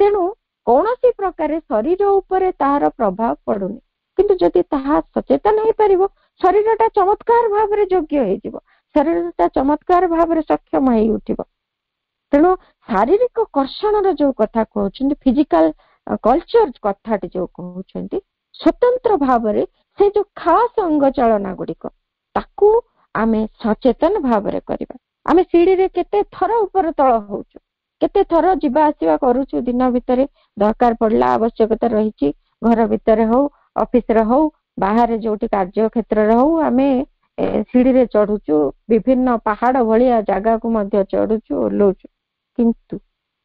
ତେଣୁ କୌଣସି ପ୍ରକାରେ ଶରୀର ଉପରେ ତାହାର ପ୍ରଭାବ ପଡୁନି। କିନ୍ତୁ ଯଦି ତାହା ସଚେତନ ହେଇପାରିବ, ଶରୀରଟା ଚମତ୍କାର ଭାବରେ ଯୋଗ୍ୟ ହେଇଯିବ, ଶରୀରଟା ଚମତ୍କାର ଭାବରେ ସକ୍ଷମ ହେଇ ଉଠିବ। ତେଣୁ ଶାରୀରିକ କର୍ଷଣର ଯୋଉ କଥା କହୁଛନ୍ତି, ଫିଜିକାଲ କଲଚର କଥାଟି ଯୋଉ କହୁଛନ୍ତି, ସ୍ୱତନ୍ତ୍ର ଭାବରେ ସେ ଯୋଉ ଖାସ ଅଙ୍ଗ ଚାଳନା ଗୁଡିକ ତାକୁ ଆମେ ସଚେତନ ଭାବରେ କରିବା। ଆମେ ସିଡିରେ କେତେ ଥର ଉପର ତଳ ହଉଛୁ, କେତେ ଥର ଯିବା ଆସିବା କରୁଛୁ ଦିନ ଭିତରେ, ଦରକାର ପଡିଲା, ଆବଶ୍ୟକତା ରହିଛି, ଘର ଭିତରେ ହଉ, ଅଫିସରେ ହଉ, ବାହାରେ ଯୋଉଠି କାର୍ଯ୍ୟ କ୍ଷେତ୍ରରେ ହଉ, ଆମେ ସିଡିରେ ଚଢୁଛୁ, ବିଭିନ୍ନ ପାହାଡ ଭଳିଆ ଜାଗାକୁ ମଧ୍ୟ ଚଢୁଛୁ, ଓହ୍ଲଉଛୁ, କିନ୍ତୁ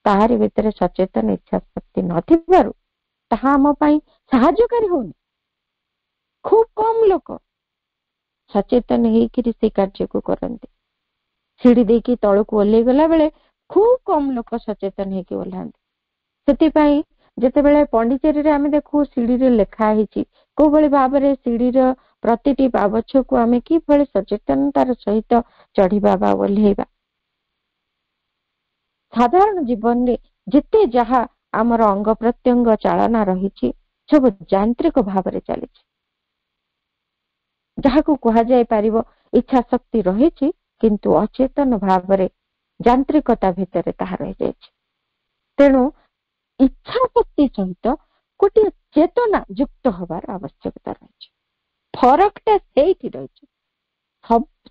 ତାହାରି ଭିତରେ ସଚେତନ ଇଚ୍ଛା ଶକ୍ତି ନଥିବାରୁ ତାହା ଆମ ପାଇଁ ସାହାଯ୍ୟକାରୀ ହଉନି। ଖୁବ କମ ଲୋକ ସଚେତନ ହେଇକିରି ସେ କାର୍ଯ୍ୟକୁ କରନ୍ତି। ସିଡି ଦେଇକି ତଳକୁ ଓହ୍ଲେଇ ଗଲା ବେଳେ ଖୁବ କମ ଲୋକ ସଚେତନ ହେଇକି ଓହ୍ଲାନ୍ତି। ସେଥିପାଇଁ ଯେତେବେଳେ ପଣ୍ଡିଚେରୀରେ ଆମେ ଦେଖୁ ସିଡିରେ ଲେଖା ହେଇଛି କୋଉଭଳି ଭାବରେ ସିଡିର ପ୍ରତିଟି ପାବଛକୁ ଆମେ କିଭଳି ସଚେତନତାର ସହିତ ଚଢିବା ବା ଓହ୍ଲେଇବା। ସାଧାରଣ ଜୀବନରେ ଯେତେ ଯାହା ଆମର ଅଙ୍ଗ ପ୍ରତ୍ୟଙ୍ଗ ଚାଳନା ରହିଛି ସବୁ ଯାନ୍ତ୍ରିକ ଭାବରେ ଚାଲିଛି। ଯାହାକୁ କୁହାଯାଇ ପାରିବ ଇଚ୍ଛା ଶକ୍ତି ରହିଛି, କିନ୍ତୁ ଅଚେତନ ଭାବରେ ଯାନ୍ତ୍ରିକତା ଭିତରେ ତାହା ରହିଯାଇଛି। ତେଣୁ ଇଚ୍ଛା ଶକ୍ତି ସହିତ ଗୋଟିଏ ଚେତନା ଯୁକ୍ତ ହବାର ଆବଶ୍ୟକତା ରହିଛି। ଫରକଟା ସେଇଠି ରହିଛି,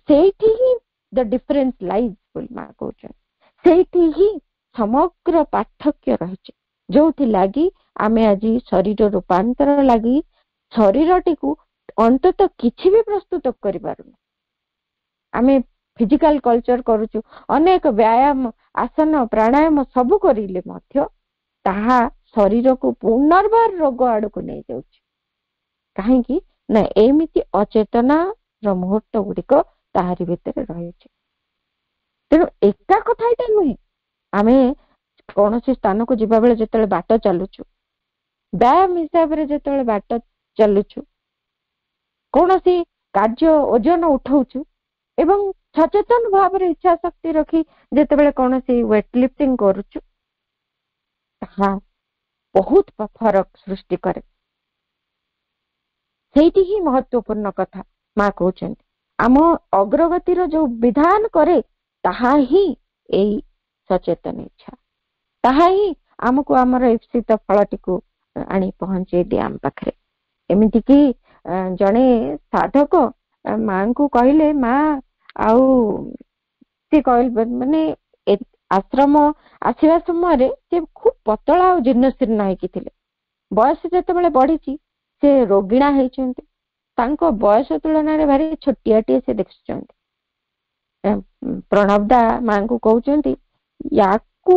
ସେଇଠି ହିଁ ଦ ଡିଫରେନ୍ସ ଲାଇଜ୍ ବୋଲି ମା କହୁଛନ୍ତି। ସେଇଠି ହିଁ ସମଗ୍ର ପାର୍ଥକ୍ୟ ରହିଛି, ଯୋଉଥି ଲାଗି ଆମେ ଆଜି ଶରୀର ରୂପାନ୍ତର ଲାଗି ଶରୀରଟିକୁ ଅନ୍ତତଃ କିଛି ବି ପ୍ରସ୍ତୁତ କରିପାରୁନୁ। ଆମେ ଫିଜିକାଲ କଲଚର କରୁଛୁ, ଅନେକ ବ୍ୟାୟାମ, ଆସନ, ପ୍ରାଣାୟାମ ସବୁ କରିଲେ ମଧ୍ୟ ତାହା ଶରୀରକୁ ପୁନର୍ବାର ରୋଗ ଆଡକୁ ନେଇଯାଉଛି। କାହିଁକି ନା ଏମିତି ଅଚେତନାର ମୁହୂର୍ତ୍ତ ଗୁଡିକ ତାହାରି ଭିତରେ ରହିଛି। ତେଣୁ ଏକା କଥା ଏଇଟା ନୁହେଁ, ଆମେ କୌଣସି ସ୍ଥାନକୁ ଯିବା ବେଳେ ଯେତେବେଳେ ବାଟ ଚାଲୁଛୁ, ବ୍ୟାୟାମ ହିସାବରେ ଯେତେବେଳେ ବାଟ ଚାଲୁଛୁ, କୌଣସି କାର୍ଯ୍ୟ ଓଜନ ଉଠଉଛୁ ଏବଂ ସଚେତନ ଭାବରେ ଇଚ୍ଛା ଶକ୍ତି ରଖି ଯେତେବେଳେ କୌଣସି ୱେଟ ଲିଫ୍ଟିଂ କରୁଛୁ, ତାହା ବହୁତ ଫରକ ସୃଷ୍ଟି କରେ। ସେଇଠି ହିଁ ମହତ୍ୱପୂର୍ଣ୍ଣ କଥା ମା କହୁଛନ୍ତି। ଆମ ଅଗ୍ରଗତିର ଯୋଉ ବିଧାନ କରେ ତାହା ହିଁ ଏଇ ସଚେତନ ଇଚ୍ଛା, ତାହା ହିଁ ଆମକୁ ଆମର ଇପ୍ସିତ ଫଳଟିକୁ ଆଣି ପହଞ୍ଚେଇ ଦିଏ ଆମ ପାଖରେ। ଏମିତିକି ଜଣେ ସାଧକ ମାଙ୍କୁ କହିଲେ, ମା ଆଉ ସେ କହିଲେ ମାନେ ଆଶ୍ରମ ଆସିବା ସମୟରେ ସେ ଖୁବ ପତଳା ଆଉ ଜୀର୍ଣ୍ଣ ଶୀର୍ଣ୍ଣ ହେଇକି ଥିଲେ। ବୟସ ଯେତେବେଳେ ବଢିଛି ସେ ରୋଗିଣା ହେଇଛନ୍ତି, ତାଙ୍କ ବୟସ ତୁଳନାରେ ଭାରି ଛୋଟିଆଟିଏ ସେ ଦେଖୁଛନ୍ତି। ପ୍ରଣବ ଦା ମାଙ୍କୁ କହୁଛନ୍ତି, ୟାକୁ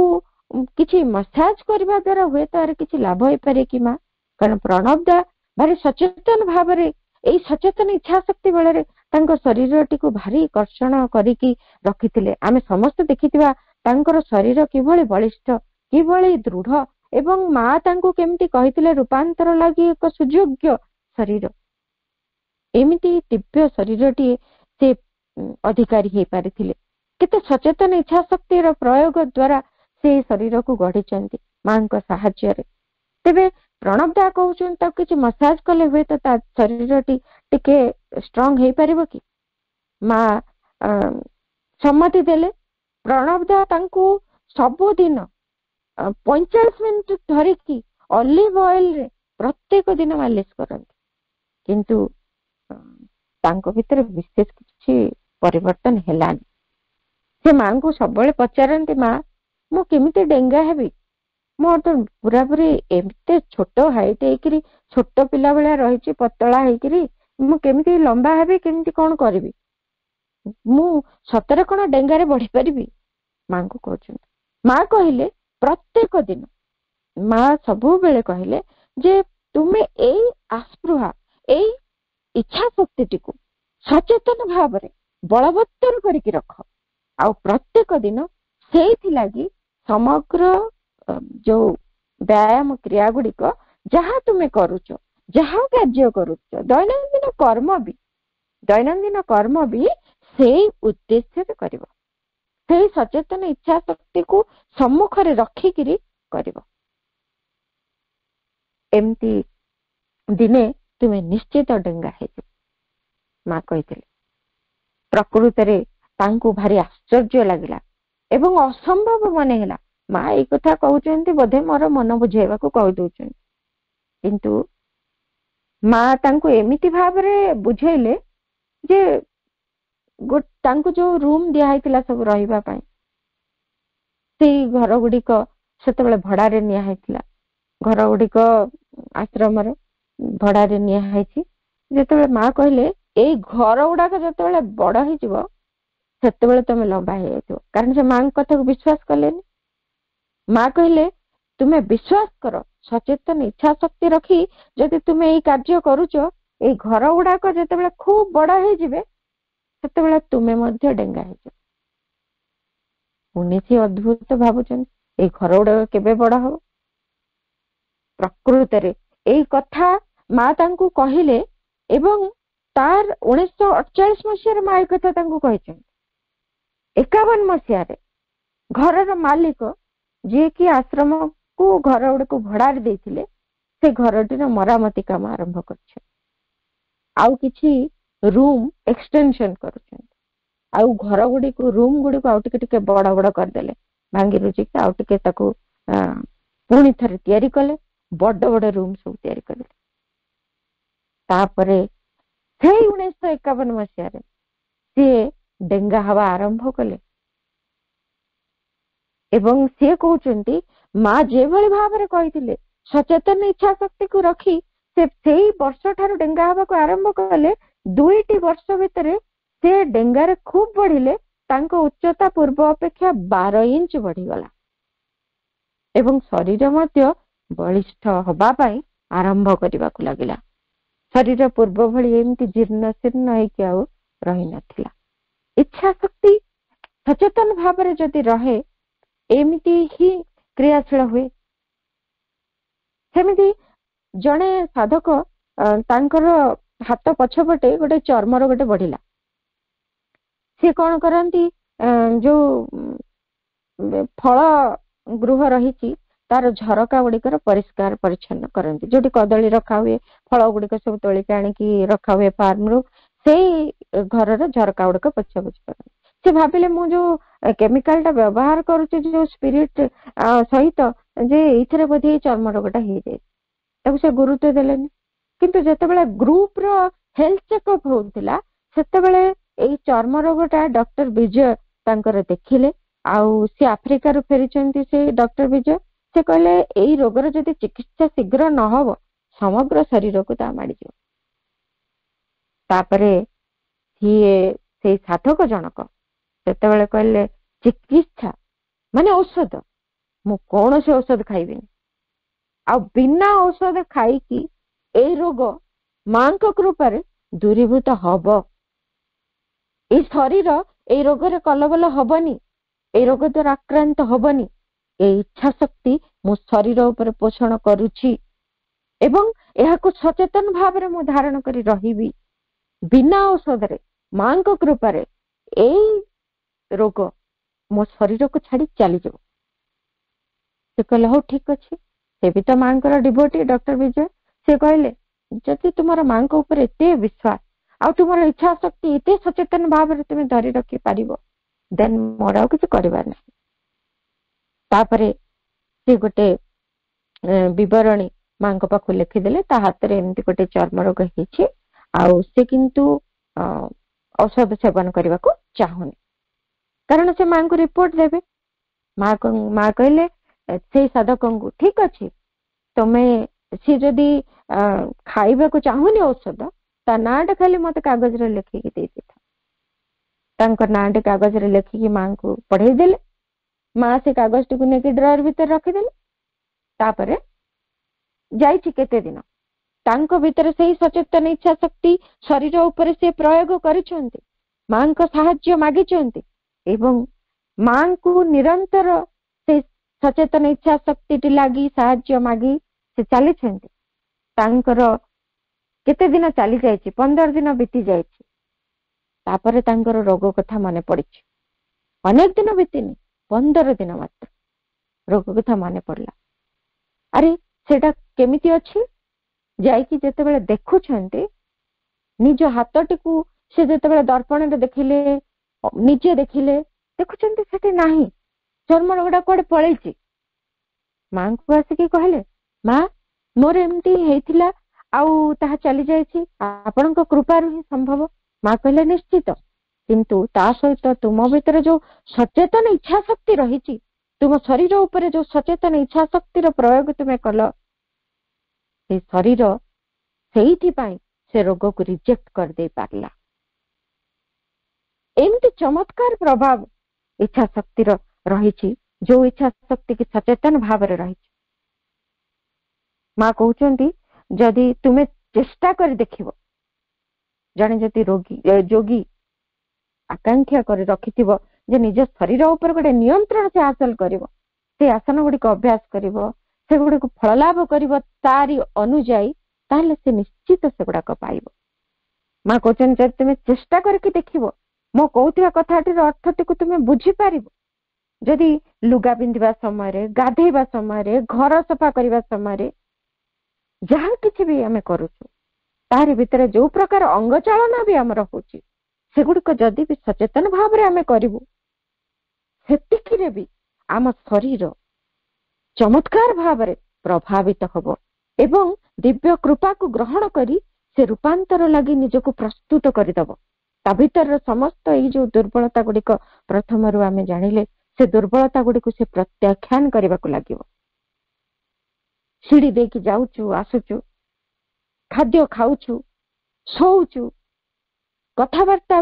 କିଛି ମସାଜ କରିବା ଦ୍ୱାରା ହୁଏତ ଆର କିଛି ଲାଭ ହେଇପାରେ କି ମା? କାରଣ ପ୍ରଣବ ଦା ଭାରି ସଚେତନ ଭାବରେ ଏଇ ସଚେତନ ଇଚ୍ଛା ଶକ୍ତି ବଳରେ ତାଙ୍କ ଶରୀରଟିକୁ ଭାରି କର୍ଷଣ କରିକି ରଖିଥିଲେ। ଆମେ ସମସ୍ତେ ଦେଖିଥିବା ତାଙ୍କର ଶରୀର କିଭଳି ବଳିଷ୍ଠ, କିଭଳି ଦୃଢ, ଏବଂ ମା ତାଙ୍କୁ କେମିତି କହିଥିଲେ ରୂପାନ୍ତର ଲାଗି ଏକ ସୁଯୋଗ୍ୟ ଶରୀର। ଏମିତି ଦିବ୍ୟ ଶରୀରଟିଏ ସେ ଅଧିକାରୀ ହେଇପାରିଥିଲେ। କେତେ ସଚେତନ ଇଚ୍ଛା ଶକ୍ତିର ପ୍ରୟୋଗ ଦ୍ୱାରା ସେ ଶରୀରକୁ ଗଢିଛନ୍ତି ମାଙ୍କ ସାହାଯ୍ୟରେ। ତେବେ ପ୍ରଣବ ଦା କହୁଛନ୍ତି ତାକୁ କିଛି ମସାଜ କଲେ ହୁଏତ ତା ଶରୀରଟି ଟିକେ ଷ୍ଟ୍ରଙ୍ଗ ହେଇପାରିବ କି? ମା ସମ୍ମତି ଦେଲେ। ପ୍ରଣବ ଦା ତାଙ୍କୁ ସବୁଦିନ 45 ମିନିଟ ଧରିକି ଅଲିଭ ଅଏଲରେ ପ୍ରତ୍ୟେକ ଦିନ ମାଲିସ କରନ୍ତି, କିନ୍ତୁ ତାଙ୍କ ଭିତରେ ବିଶେଷ କିଛି ପରିବର୍ତ୍ତନ ହେଲାନି। ସେ ମାଙ୍କୁ ସବୁବେଳେ ପଚାରନ୍ତି, ମା ମୁଁ କେମିତି ଡେଙ୍ଗା ହେବି? ମୋର ତ ପୁରାପୁରି ଏତେ ଛୋଟ ହାଇଟ ହେଇକିରି ଛୋଟ ପିଲା ଭଳିଆ ରହିଛି, ପତଳା ହେଇକିରି, ମୁଁ କେମିତି ଲମ୍ବା ହେବି, କେମିତି କଣ କରିବି? ମୁଁ ସତରେ କଣ ଡେଙ୍ଗାରେ ବଢି ପାରିବି? ମାଙ୍କୁ କହୁଛନ୍ତି। ମା କହିଲେ ପ୍ରତ୍ୟେକ ଦିନ ମା ସବୁବେଳେ କହିଲେ ଯେ ତୁମେ ଏଇ ଆସ୍ପୃହା, ଏଇ ଇଚ୍ଛା ଶକ୍ତିଟିକୁ ସଚେତନ ଭାବରେ ବଳବତ୍ତର କରିକି ରଖ, ଆଉ ପ୍ରତ୍ୟେକ ଦିନ ସେଇଥିଲାଗି ସମଗ୍ର ଯୋଉ ବ୍ୟାୟାମ କ୍ରିୟା ଗୁଡିକ ଯାହା ତୁମେ କରୁଛ, ଯାହା କାର୍ଯ୍ୟ କରୁଛ, ଦୈନନ୍ଦିନ କର୍ମ ବି ସେଇ ଉଦ୍ଦେଶ୍ୟରେ କରିବ, ସେଇ ସଚେତନ ଇଚ୍ଛା ଶକ୍ତିକୁ ସମ୍ମୁଖରେ ରଖିକିରି କରିବ। ଏମିତି ଦିନେ ତୁମେ ନିଶ୍ଚିତ ଡେଙ୍ଗା ହେଇଯିବ, ମା କହିଥିଲେ। ପ୍ରକୃତରେ ତାଙ୍କୁ ଭାରି ଆଶ୍ଚର୍ଯ୍ୟ ଲାଗିଲା ଏବଂ ଅସମ୍ଭବ ମନେ ହେଲା। ମା ଏଇ କଥା କହୁଛନ୍ତି, ବୋଧେ ମୋର ମନ ବୁଝେଇବାକୁ କହିଦଉଛନ୍ତି। କିନ୍ତୁ ମା ତାଙ୍କୁ ଏମିତି ଭାବରେ ବୁଝେଇଲେ ଯେ ତାଙ୍କୁ ଯୋଉ ରୁମ ଦିଆ ହେଇଥିଲା ସବୁ ରହିବା ପାଇଁ, ସେଇ ଘର ଗୁଡିକ ସେତେବେଳେ ଭଡାରେ ନିଆ ହେଇଥିଲା। ଘର ଗୁଡିକ ଆଶ୍ରମରେ ଭଡାରେ ନିଆ ହେଇଛି। ଯେତେବେଳେ ମା କହିଲେ ଏଇ ଘର ଗୁଡାକ ଯେତେବେଳେ ବଡ ହେଇଯିବ ସେତେବେଳେ ତମେ ଲମ୍ବା ହେଇଯାଇଥିବ, କାରଣ ସେ ମାଙ୍କ କଥାକୁ ବିଶ୍ୱାସ କଲେନି। ମା କହିଲେ ତୁମେ ବିଶ୍ୱାସ କର, ସଚେତନ ଇଚ୍ଛା ଶକ୍ତି ରଖି ଯଦି ତୁମେ ଏଇ କାର୍ଯ୍ୟ କରୁଛ, ଏଇ ଘର ଗୁଡାକ ଯେତେବେଳେ ଖୁବ ବଡ ହେଇଯିବେ ସେତେବେଳେ ତୁମେ ମଧ୍ୟ ଡେଙ୍ଗା ହେଇଯିବ। ପୁଣି ସେ ଅଦ୍ଭୁତ ଭାବୁଛନ୍ତି, ଏଇ ଘର ଗୁଡାକ କେବେ ବଡ ହବ? ପ୍ରକୃତରେ ଏଇ କଥା ମା ତାଙ୍କୁ କହିଲେ ଏବଂ ତାର 1948 ମସିହାରେ ମା ଏ କଥା ତାଙ୍କୁ କହିଛନ୍ତି। 51 ମସିହାରେ ଘରର ମାଲିକ ଯିଏକି ଆଶ୍ରମକୁ ଘର ଗୁଡିକୁ ଭଡାରେ ଦେଇଥିଲେ, ସେ ଘରଟିର ମରାମତି କାମ ଆରମ୍ଭ କରିଛନ୍ତି। ଆଉ କିଛି ରୁମ ଏକ୍ସଟେନସନ କରୁଛନ୍ତି। ଆଉ ଘର ଗୁଡିକୁ ରୁମ ଗୁଡିକୁ ଆଉ ଟିକେ ଟିକେ ବଡ ବଡ କରିଦେଲେ, ଭାଙ୍ଗି ରୁଜିକି ଆଉ ଟିକେ ତାକୁ ପୁଣି ଥରେ ତିଆରି କଲେ, ବଡ ବଡ ରୁମ ସବୁ ତିଆରି କଲେ। ତାପରେ ସେଇ 1951 ମସିହାରେ ସିଏ ଡେଙ୍ଗା ହବା ଆରମ୍ଭ କଲେ। ଏବଂ ସିଏ କହୁଛନ୍ତି ମା ଯେଭଳି ଭାବରେ କହିଥିଲେ ସଚେତନ ଇଚ୍ଛା ଶକ୍ତିକୁ ରଖି ସେ ସେଇ ବର୍ଷ ଠାରୁ ଡେଙ୍ଗା ହବାକୁ ଆରମ୍ଭ କଲେ। 2ଟି ବର୍ଷ ଭିତରେ ସେ ଡେଙ୍ଗାରେ ଖୁବ ବଢିଲେ। ତାଙ୍କ ଉଚ୍ଚତା ପୂର୍ବ ଅପେକ୍ଷା 12 ଇଞ୍ଚ ବଢିଗଲା ଏବଂ ଶରୀର ମଧ୍ୟ ବଳିଷ୍ଠ ହବା ପାଇଁ ଆରମ୍ଭ କରିବାକୁ ଲାଗିଲା। ଶରୀର ପୂର୍ବ ଭଳି ଏମିତି ଜୀର୍ଣ୍ଣ ଶୀର୍ଣ୍ଣ ହେଇକି ଆଉ ରହିନଥିଲା। ଇଚ୍ଛା ଶକ୍ତି ସଚେତନ ଭାବରେ ଯଦି ରହେ, ଏମିତି ହିଁ କ୍ରିୟାଶୀଳ ହୁଏ। ସେମିତି ଜଣେ ସାଧକ ତାଙ୍କର ହାତ ପଛପଟେ ଗୋଟେ ଚର୍ମର ଗୋଟେ ବଢିଲା। ସେ କଣ କରନ୍ତି, ଯୋଉ ଫଳ ଗୃହ ରହିଛି ତାର ଝରକା ଗୁଡିକର ପରିଷ୍କାର ପରିଚ୍ଛନ୍ନ କରନ୍ତି। ଯୋଉଠି କଦଳୀ ରଖା ହୁଏ, ଫଳ ଗୁଡିକ ସବୁ ତୋଳିକି ଆଣିକି ରଖା ହୁଏ ଫାର୍ମରୁ, ସେଇ ଘରର ଝରକା ଗୁଡିକ ପୋଛାପୋଛି କରନ୍ତି। ସେ ଭାବିଲେ ମୁଁ ଯୋଉ କେମିକାଲ ଟା ବ୍ୟବହାର କରୁଛି ଯୋଉ ସ୍ପିରିଟ ସହିତ, ଯେ ଏଇଥିରେ ବୋଧେ ଏଇ ଚର୍ମ ରୋଗଟା ହେଇଯାଇଛି। ତାକୁ ସେ ଗୁରୁତ୍ୱ ଦେଲେନି। କିନ୍ତୁ ଯେତେବେଳେ ଗ୍ରୁପର ହେଲ୍ଥ ଚେକଅପ୍ ହଉଥିଲା, ସେତେବେଳେ ଏଇ ଚର୍ମ ରୋଗଟା ଡକ୍ଟର ବିଜୟ ତାଙ୍କର ଦେଖିଲେ। ଆଉ ସେ ଆଫ୍ରିକାରୁ ଫେରିଛନ୍ତି ସେ ଡକ୍ଟର ବିଜୟ। ସେ କହିଲେ ଏଇ ରୋଗର ଯଦି ଚିକିତ୍ସା ଶୀଘ୍ର ନହବ, ସମଗ୍ର ଶରୀରକୁ ତା ମାଡିଯିବ। ତାପରେ ସିଏ ସେଇ ସାଧକ ଜଣକ ସେତେବେଳେ କହିଲେ ଚିକିତ୍ସା ମାନେ ଔଷଧ, ମୁଁ କୌଣସି ଔଷଧ ଖାଇବିନି। ଆଉ ବିନା ଔଷଧ ଖାଇକି ଏଇ ରୋଗ ମାଙ୍କ କୃପାରେ ଦୂରୀଭୂତ ହବ। ଏଇ ଶରୀର ଏଇ ରୋଗରେ କଲବଲ ହବନି, ଏଇ ରୋଗ ଦ୍ୱାରା ଆକ୍ରାନ୍ତ ହବନି। ଏଇ ଇଚ୍ଛା ଶକ୍ତି ମୁଁ ଶରୀର ଉପରେ ପୋଷଣ କରୁଛି ଏବଂ ଏହାକୁ ସଚେତନ ଭାବରେ ମୁଁ ଧାରଣ କରି ରହିବି। ବିନା ଔଷଧରେ ମାଙ୍କ କୃପାରେ ଏଇ ରୋଗ ମୋ ଶରୀରକୁ ଛାଡି ଚାଲିଯିବ। ସେ କହିଲେ ହଉ ଠିକ ଅଛି। ସେ ବି ତ ମାଙ୍କର ଡିଭୋଟି ଡକ୍ଟର ବିଜୟ। ସେ କହିଲେ ଯଦି ତୁମର ମାଙ୍କ ଉପରେ ଏତେ ବିଶ୍ୱାସ ଆଉ ତୁମର ଇଚ୍ଛା ଶକ୍ତି ଏତେ ସଚେତନ ଭାବରେ ତୁମେ ଧରି ରଖି ପାରିବ, ଦେନ୍ ମୋର ଆଉ କିଛି କରିବାର ନାହିଁ। ତାପରେ ସେ ଗୋଟେ ବିବରଣୀ ମାଙ୍କ ପାଖକୁ ଲେଖିଦେଲେ, ତା ହାତରେ ଏମିତି ଗୋଟେ ଚର୍ମ ରୋଗ ହେଇଛି, ଆଉ ସେ କିନ୍ତୁ ଔଷଧ ସେବନ କରିବାକୁ ଚାହୁଁନି, କାରଣ ସେ ମାଙ୍କୁ ରିପୋର୍ଟ ଦେବେ। ମା କହିଲେ ସେଇ ସାଧକଙ୍କୁ ଠିକ ଅଛି, ତମେ ସେ ଯଦି ଖାଇବାକୁ ଚାହୁଁନି ଔଷଧ, ତା ନାଁଟା ଖାଲି ମତେ କାଗଜରେ ଲେଖିକି ଦେଇଦେଇଥାଅ। ତାଙ୍କ ନାଁଟି କାଗଜରେ ଲେଖିକି ମାଙ୍କୁ ପଢେଇ ଦେଲେ। ମା ସେ କାଗଜଟିକୁ ନେଇକି ଡ୍ରୟର ଭିତରେ ରଖିଦେଲେ। ତାପରେ ଯାଇଛି କେତେ ଦିନ, ତାଙ୍କ ଭିତରେ ସେଇ ସଚେତନ ଇଚ୍ଛା ଶକ୍ତି ଶରୀର ଉପରେ ସେ ପ୍ରୟୋଗ କରିଛନ୍ତି, ମାଙ୍କ ସାହାଯ୍ୟ ମାଗିଛନ୍ତି ଏବଂ ମାଙ୍କୁ ନିରନ୍ତର ସେ ସଚେତନ ଇଚ୍ଛା ଶକ୍ତିଟି ଲାଗି ସାହାଯ୍ୟ ମାଗି ସେ ଚାଲିଛନ୍ତି। ତାଙ୍କର କେତେ ଦିନ ଚାଲି ଯାଇଛି, 15 ଦିନ ବିତି ଯାଇଛି। ତାପରେ ତାଙ୍କର ରୋଗ କଥା ମନେ ପଡିଛି। ଅନେକ ଦିନ ବିତିନି, 15 ଦିନ ମାତ୍ର ରୋଗ କଥା ମନେ ପଡିଲା। ଆରେ ସେଟା କେମିତି ଅଛି? ଯାଇକି ଯେତେବେଳେ ଦେଖୁଛନ୍ତି, ନିଜ ହାତଟିକୁ ସେ ଯେତେବେଳେ ଦର୍ପଣରେ ଦେଖିଲେ, ନିଜେ ଦେଖିଲେ, ଦେଖୁଛନ୍ତି ସେଠି ନାହିଁ। ଚର୍ମ ରୋଗଟା କୁଆଡେ ପଳେଇଛି। ମାଙ୍କୁ ଆସିକି କହିଲେ, ମା ମୋର ଏମିତି ହେଇଥିଲା ଆଉ ତାହା ଚାଲି ଯାଇଛି, ଆପଣଙ୍କ କୃପାରୁ ହିଁ ସମ୍ଭବ। ମା କହିଲେ ନିଶ୍ଚିତ, କିନ୍ତୁ ତା ସହିତ ତୁମ ଭିତରେ ଯୋଉ ସଚେତନ ଇଚ୍ଛା ଶକ୍ତି ରହିଛି, ତୁମ ଶରୀର ଉପରେ ଯୋଉ ସଚେତନ ଇଚ୍ଛା ଶକ୍ତିର ପ୍ରୟୋଗ ତୁମେ କଲ, ସେ ଶରୀର ସେଇଥିପାଇଁ ସେ ରୋଗକୁ ରିଜେକ୍ଟ କରିଦେଇ ପାରିଲା। ଏମିତି ଚମତ୍କାର ପ୍ରଭାବ ଇଚ୍ଛା ଶକ୍ତିର ରହିଛି, ଯୋଉ ଇଚ୍ଛା ଶକ୍ତି କି ସଚେତନ ଭାବରେ ରହିଛି। ମା କହୁଛନ୍ତି ଯଦି ତୁମେ ଚେଷ୍ଟା କରି ଦେଖିବ, ଜଣେ ଯଦି ଯୋଗୀ ଆକାଂକ୍ଷା କରି ରଖିଥିବ ଯେ ନିଜ ଶରୀର ଉପରେ ଗୋଟେ ନିୟନ୍ତ୍ରଣ ସେ ହାସଲ କରିବ, ସେ ଆସନ ଗୁଡିକ ଅଭ୍ୟାସ କରିବ, ସେଗୁଡିକୁ ଫଳ ଲାଭ କରିବ ତାରି ଅନୁଯାୟୀ, ତାହେଲେ ସେ ନିଶ୍ଚିତ ସେଗୁଡାକ ପାଇବ। ମା କହୁଛନ୍ତି ଯଦି ତୁମେ ଚେଷ୍ଟା କରିକି ଦେଖିବ, ମୋ କହୁଥିବା କଥାଟିର ଅର୍ଥଟିକୁ ତୁମେ ବୁଝିପାରିବ, ଯଦି ଲୁଗା ପିନ୍ଧିବା ସମୟରେ, ଗାଧେଇବା ସମୟରେ, ଘର ସଫା କରିବା ସମୟରେ, ଯାହା କିଛି ବି ଆମେ କରୁଛୁ ତାରି ଭିତରେ ଯୋଉ ପ୍ରକାର ଅଙ୍ଗ ଚାଳନା ବି ଆମର ହଉଛି, ସେଗୁଡିକ ଯଦି ବି ସଚେତନ ଭାବରେ ଆମେ କରିବୁ, ସେତିକିରେ ବି ଆମ ଶରୀର ଚମତ୍କାର ଭାବରେ ପ୍ରଭାବିତ ହବ ଏବଂ ଦିବ୍ୟ କୃପାକୁ ଗ୍ରହଣ କରି ସେ ରୂପାନ୍ତର ଲାଗି ନିଜକୁ ପ୍ରସ୍ତୁତ କରିଦବ। ତା ଭିତରର ସମସ୍ତ ଏଇ ଯୋଉ ଦୁର୍ବଳତା ଗୁଡିକ ପ୍ରଥମରୁ ଆମେ ଜାଣିଲେ, ସେ ଦୁର୍ବଳତା ଗୁଡିକୁ ସେ ପ୍ରତ୍ୟାଖ୍ୟାନ କରିବାକୁ ଲାଗିବ। ସିଡି ଦେଇକି ଯାଉଛୁ, ଆସୁଛୁ, ଖାଦ୍ୟ ଖାଉଛୁ, ଶୋଉଛୁ, କଥାବାର୍ତ୍ତା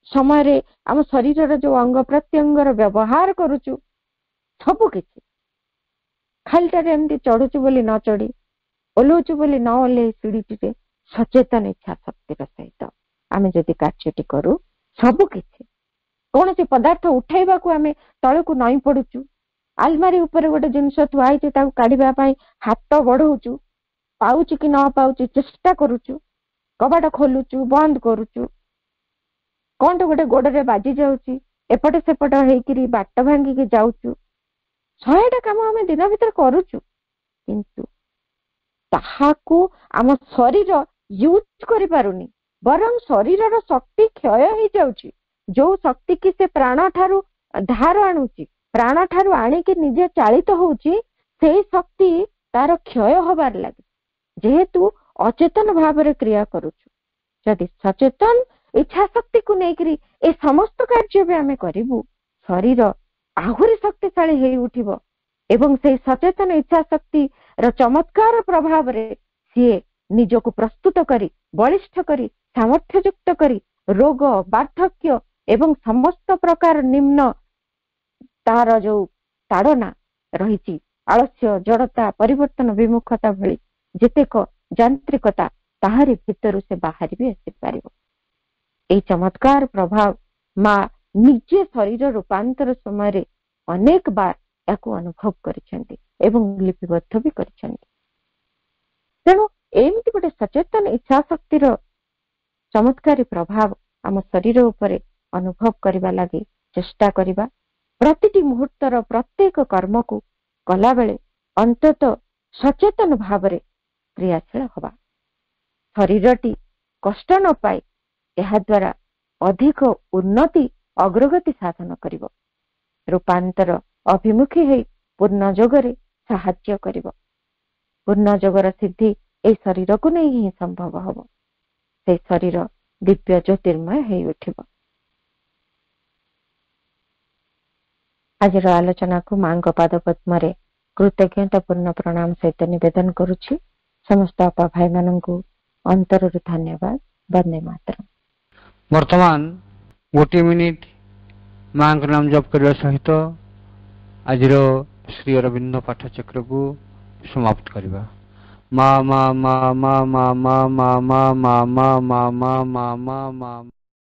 ସମୟରେ ଆମ ଶରୀରର ଯୋଉ ଅଙ୍ଗ ପ୍ରତ୍ୟଙ୍ଗର ବ୍ୟବହାର କରୁଛୁ, ସବୁ କିଛି ଖାଲିଟାରେ ଏମିତି ଚଢୁଛୁ ବୋଲି ନ ଚଢି, ଓହ୍ଲଉଛୁ ବୋଲି ନ ଓହ୍ଲେଇ ସିଡିଟିରେ ସଚେତନ ଇଚ୍ଛା ଶକ୍ତିର ସହିତ ଆମେ ଯଦି କାର୍ଯ୍ୟଟି କରୁ, ସବୁ କିଛି, କୌଣସି ପଦାର୍ଥ ଉଠାଇବାକୁ ଆମେ ତଳକୁ ନଇଁ ପଡୁଛୁ, ଆଲମାରି ଉପରେ ଗୋଟେ ଜିନିଷ ଥୁଆ ହେଇଛି ତାକୁ କାଢିବା ପାଇଁ ହାତ ବଢଉଛୁ, ପାଉଛି କି ନ ପାଉଛି ଚେଷ୍ଟା କରୁଛୁ, କବାଟ ଖୋଲୁଛୁ, ବନ୍ଦ କରୁଛୁ, କଣଟା ଗୋଟେ ଗୋଡରେ ବାଜି ଯାଉଛି, ଏପଟେ ସେପଟ ହେଇକିରି ବାଟ ଭାଙ୍ଗିକି ଯାଉଛୁ, 100ଟା କାମ ଆମେ ଦିନ ଭିତରେ କରୁଛୁ, କିନ୍ତୁ ତାହାକୁ ଆମ ଶରୀର ୟୁଜ କରିପାରୁନି, ବରଂ ଶରୀରର ଶକ୍ତି କ୍ଷୟ ହେଇଯାଉଛି। ଯୋଉ ଶକ୍ତି କି ସେ ପ୍ରାଣ ଠାରୁ ଧାର ଆଣୁଛି, ପ୍ରାଣ ଠାରୁ ଆଣିକି ନିଜେ ଚାଳିତ ହଉଛି, ସେଇ ଶକ୍ତି ତାର କ୍ଷୟ ହବାର ଲାଗେ, ଯେହେତୁ ଅଚେତନ ଭାବରେ କ୍ରିୟା କରୁଛୁ। ଯଦି ସଚେତନ ଇଚ୍ଛା ଶକ୍ତିକୁ ନେଇକରି ଏ ସମସ୍ତ କାର୍ଯ୍ୟ ବି ଆମେ କରିବୁ, ଶରୀର ଆହୁରି ଶକ୍ତିଶାଳୀ ହେଇ ଉଠିବ ଏବଂ ସେଇ ସଚେତନ ଇଚ୍ଛା ଶକ୍ତିର ଚମତ୍କାର ପ୍ରଭାବରେ ସିଏ ନିଜକୁ ପ୍ରସ୍ତୁତ କରି, ବଳିଷ୍ଠ କରି, ସାମର୍ଥ୍ୟଯୁକ୍ତ କରି ରୋଗ, ବାର୍ଦ୍ଧକ୍ୟ ଏବଂ ସମସ୍ତ ପ୍ରକାର ନିମ୍ନ ତାର ଯୋଉ ତାଡନା ରହିଛି, ଆଳସ୍ୟ, ଜଡତା, ପରିବର୍ତ୍ତନ ବିମୁଖତା ଭଳି ଯେତେକ ଯାନ୍ତ୍ରିକତା, ତାହାରି ଭିତରୁ ସେ ବାହାରି ବି ଆସିପାରିବ। এই ଚମତ୍କାର ପ୍ରଭାବ ମା ନିଜେ ଶରୀର ରୂପାନ୍ତର ସମୟରେ ଅନେକ ବାର ତାକୁ ଅନୁଭବ କରିଛନ୍ତି ଏବଂ ଲିପିବଦ୍ଧ ବି କରିଛନ୍ତି। ତେଣୁ ଏମିତି ଗୋଟେ ସଚେତନ ଇଚ୍ଛା ଶକ୍ତିର ଚମତ୍କାରୀ ପ୍ରଭାବ ଆମ ଶରୀର ଉପରେ ଅନୁଭବ କରିବା ଲାଗି ଚେଷ୍ଟା କରିବା। ପ୍ରତିଟି ମୁହୂର୍ତ୍ତର ପ୍ରତ୍ୟେକ କର୍ମକୁ କଲାବେଳେ ଅନ୍ତତଃ ସଚେତନ ଭାବରେ କ୍ରିୟାଶୀଳ ହେବା। ଶରୀରଟି କଷ୍ଟ ନ ପାଏ, ଏହା ଦ୍ୱାରା ଅଧିକ ଉନ୍ନତି, ଅଗ୍ରଗତି ସାଧନ କରିବ, ରୂପାନ୍ତର ଅଭିମୁଖୀ ହେଇ ପୂର୍ଣ୍ଣ ଯୋଗରେ ସାହାଯ୍ୟ କରିବ। ପୂର୍ଣ୍ଣ ଯୋଗର ସିଦ୍ଧି এই ଶରୀରକୁ ନେଇ ହିଁ ସମ୍ଭବ ହବ। সেই ଶରୀର ଦିବ୍ୟ ଜ୍ୟୋତିର୍ମୟ ହେଇ ଉଠିବ। ଆଜିର ଆଲୋଚନାକୁ ମାଙ୍କ ପାଦ ପଦ୍ମରେ କୃତଜ୍ଞତାପୂର୍ଣ୍ଣ ପ୍ରଣାମ ସହିତ ନିବେଦନ କରୁଛି। ସମସ୍ତ ଆପା ଭାଇମାନଙ୍କୁ ଅନ୍ତରରୁ ଧନ୍ୟବାଦ। ବନ୍ଦେ ମାତରମ୍। ବର୍ତ୍ତମାନ 1 ମିନିଟ୍ ମାଙ୍କ ନାମ ଜପ କରିବା ସହିତ ଆଜିର ଶ୍ରୀ ଅରବିନ୍ଦ ପାଠଚକ୍ରକୁ ସମାପ୍ତ କରିବା। ମା ମା ମା ମା ମା ମା ମା ମା ମା ମା ମା ମା ମା ମା